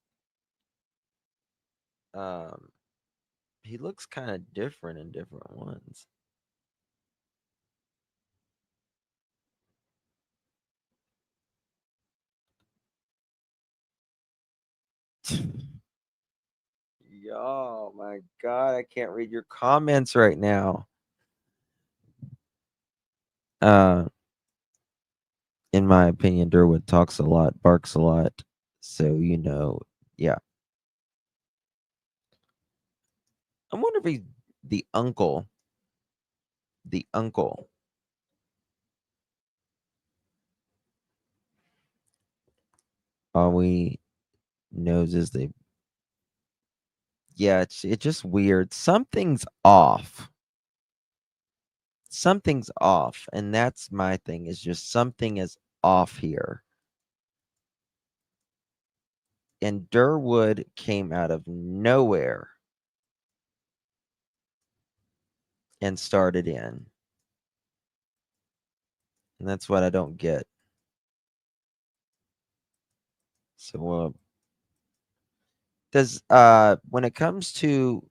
He looks kind of different in different ones. Yo, my God, I can't read your comments right now. In my opinion, Derwood talks a lot, barks a lot. So, yeah. I wonder if he's the uncle. The uncle. All we knows is they. Yeah, it's just weird. Something's off. Something's off, and that's my thing. Is just something is off here. And Derwood came out of nowhere and started in. And that's what I don't get. So does when it comes to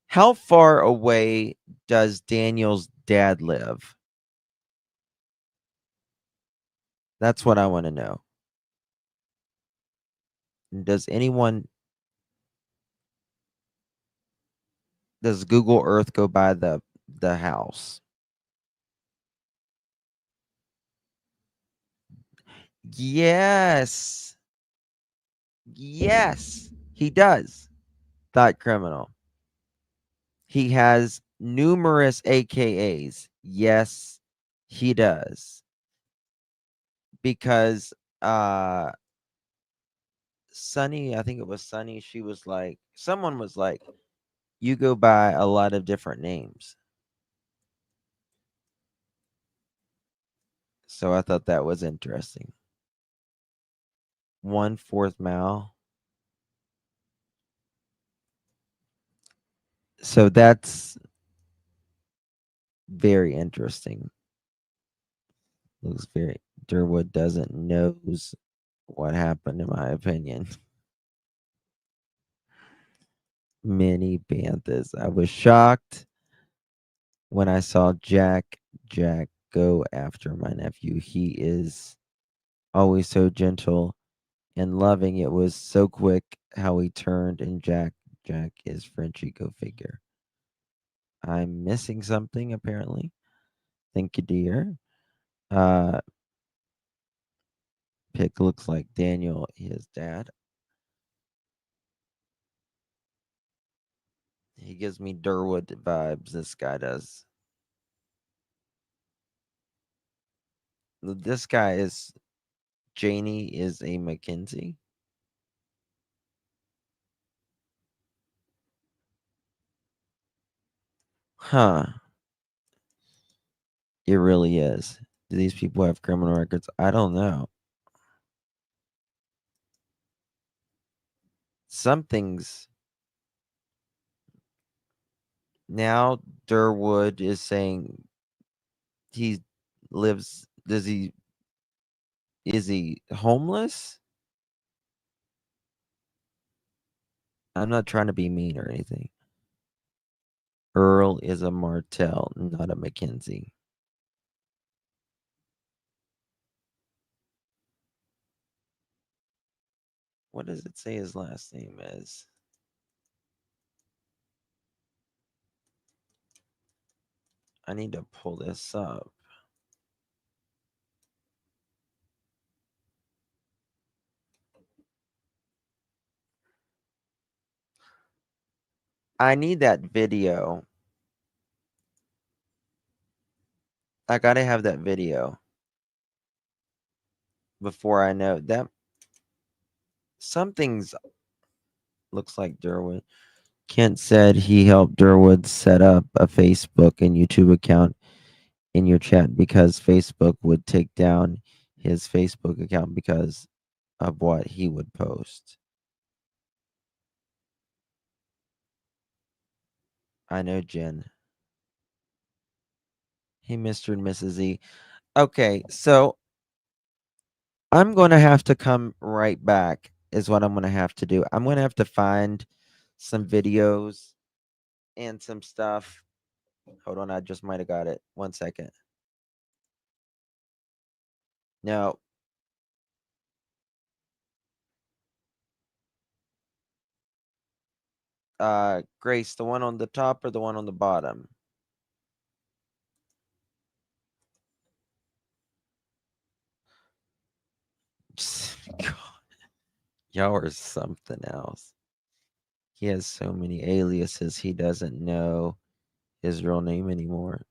how far away does Daniel's dad live? That's what I want to know. Does Google Earth go by the house? Yes. Yes, he does. Thought criminal. He has numerous AKAs. Yes, he does. Because Sunny, I think it was Sunny, she was like, someone was like, you go by a lot of different names. So I thought that was interesting. 1/4 mile. So that's very interesting. Looks very Derwood doesn't knows what happened, in my opinion. Many Panthers. I was shocked when I saw Jack go after my nephew. He is always so gentle and loving. It was so quick how he turned, and Jack is Frenchie, go figure. I'm missing something apparently. Thank you, dear. Pick looks like Daniel, his dad. He gives me Derwood vibes. This guy does. This guy is Janie is a Mackenzie. Huh. It really is. Do these people have criminal records? I don't know. Something's now Derwood is saying he lives. Is he homeless? I'm not trying to be mean or anything. Earl is a Martell, not a Mackenzie. What does it say his last name is? I need to pull this up. I need that video. I gotta have that video before I know that something's looks like Derwood. Kent said he helped Derwood set up a Facebook and YouTube account. in your chat because Facebook would take down his Facebook account because of what he would post. I know, Jen. Hey, Mr. and Mrs. E. Okay, so I'm going to have to come right back is what I'm going to have to do. I'm going to have to find some videos and some stuff. Hold on, I just might have got it. 1 second. No. Grace, the one on the top or the one on the bottom? God, y'all are something else. He has so many aliases, he doesn't know his real name anymore.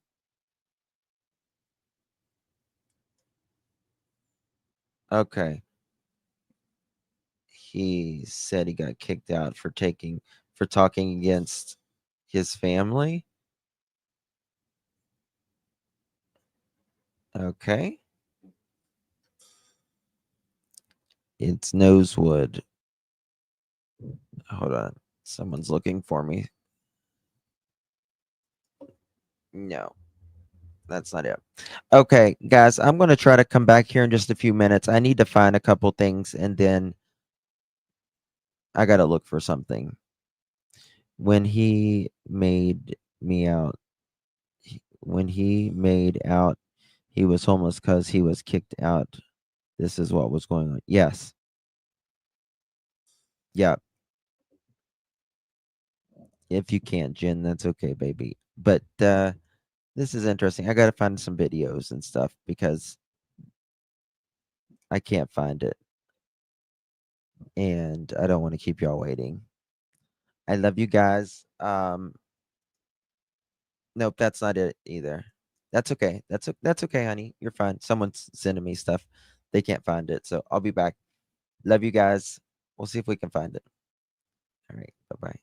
Okay. He said he got kicked out for talking against his family. Okay. It's Nosewood. Hold on. Someone's looking for me. No, that's not it. Okay, guys, I'm going to try to come back here in just a few minutes. I need to find a couple things and then I got to look for something. When he made me out, when he made out he was homeless because he was kicked out. This is what was going on. Yes. Yeah. If you can't, Jen, that's okay, baby. But this is interesting. I got to find some videos and stuff because I can't find it. And I don't want to keep y'all waiting. I love you guys. Nope, that's not it either. That's okay. That's okay, honey. You're fine. Someone's sending me stuff. They can't find it, so I'll be back. Love you guys. We'll see if we can find it. All right. Bye-bye.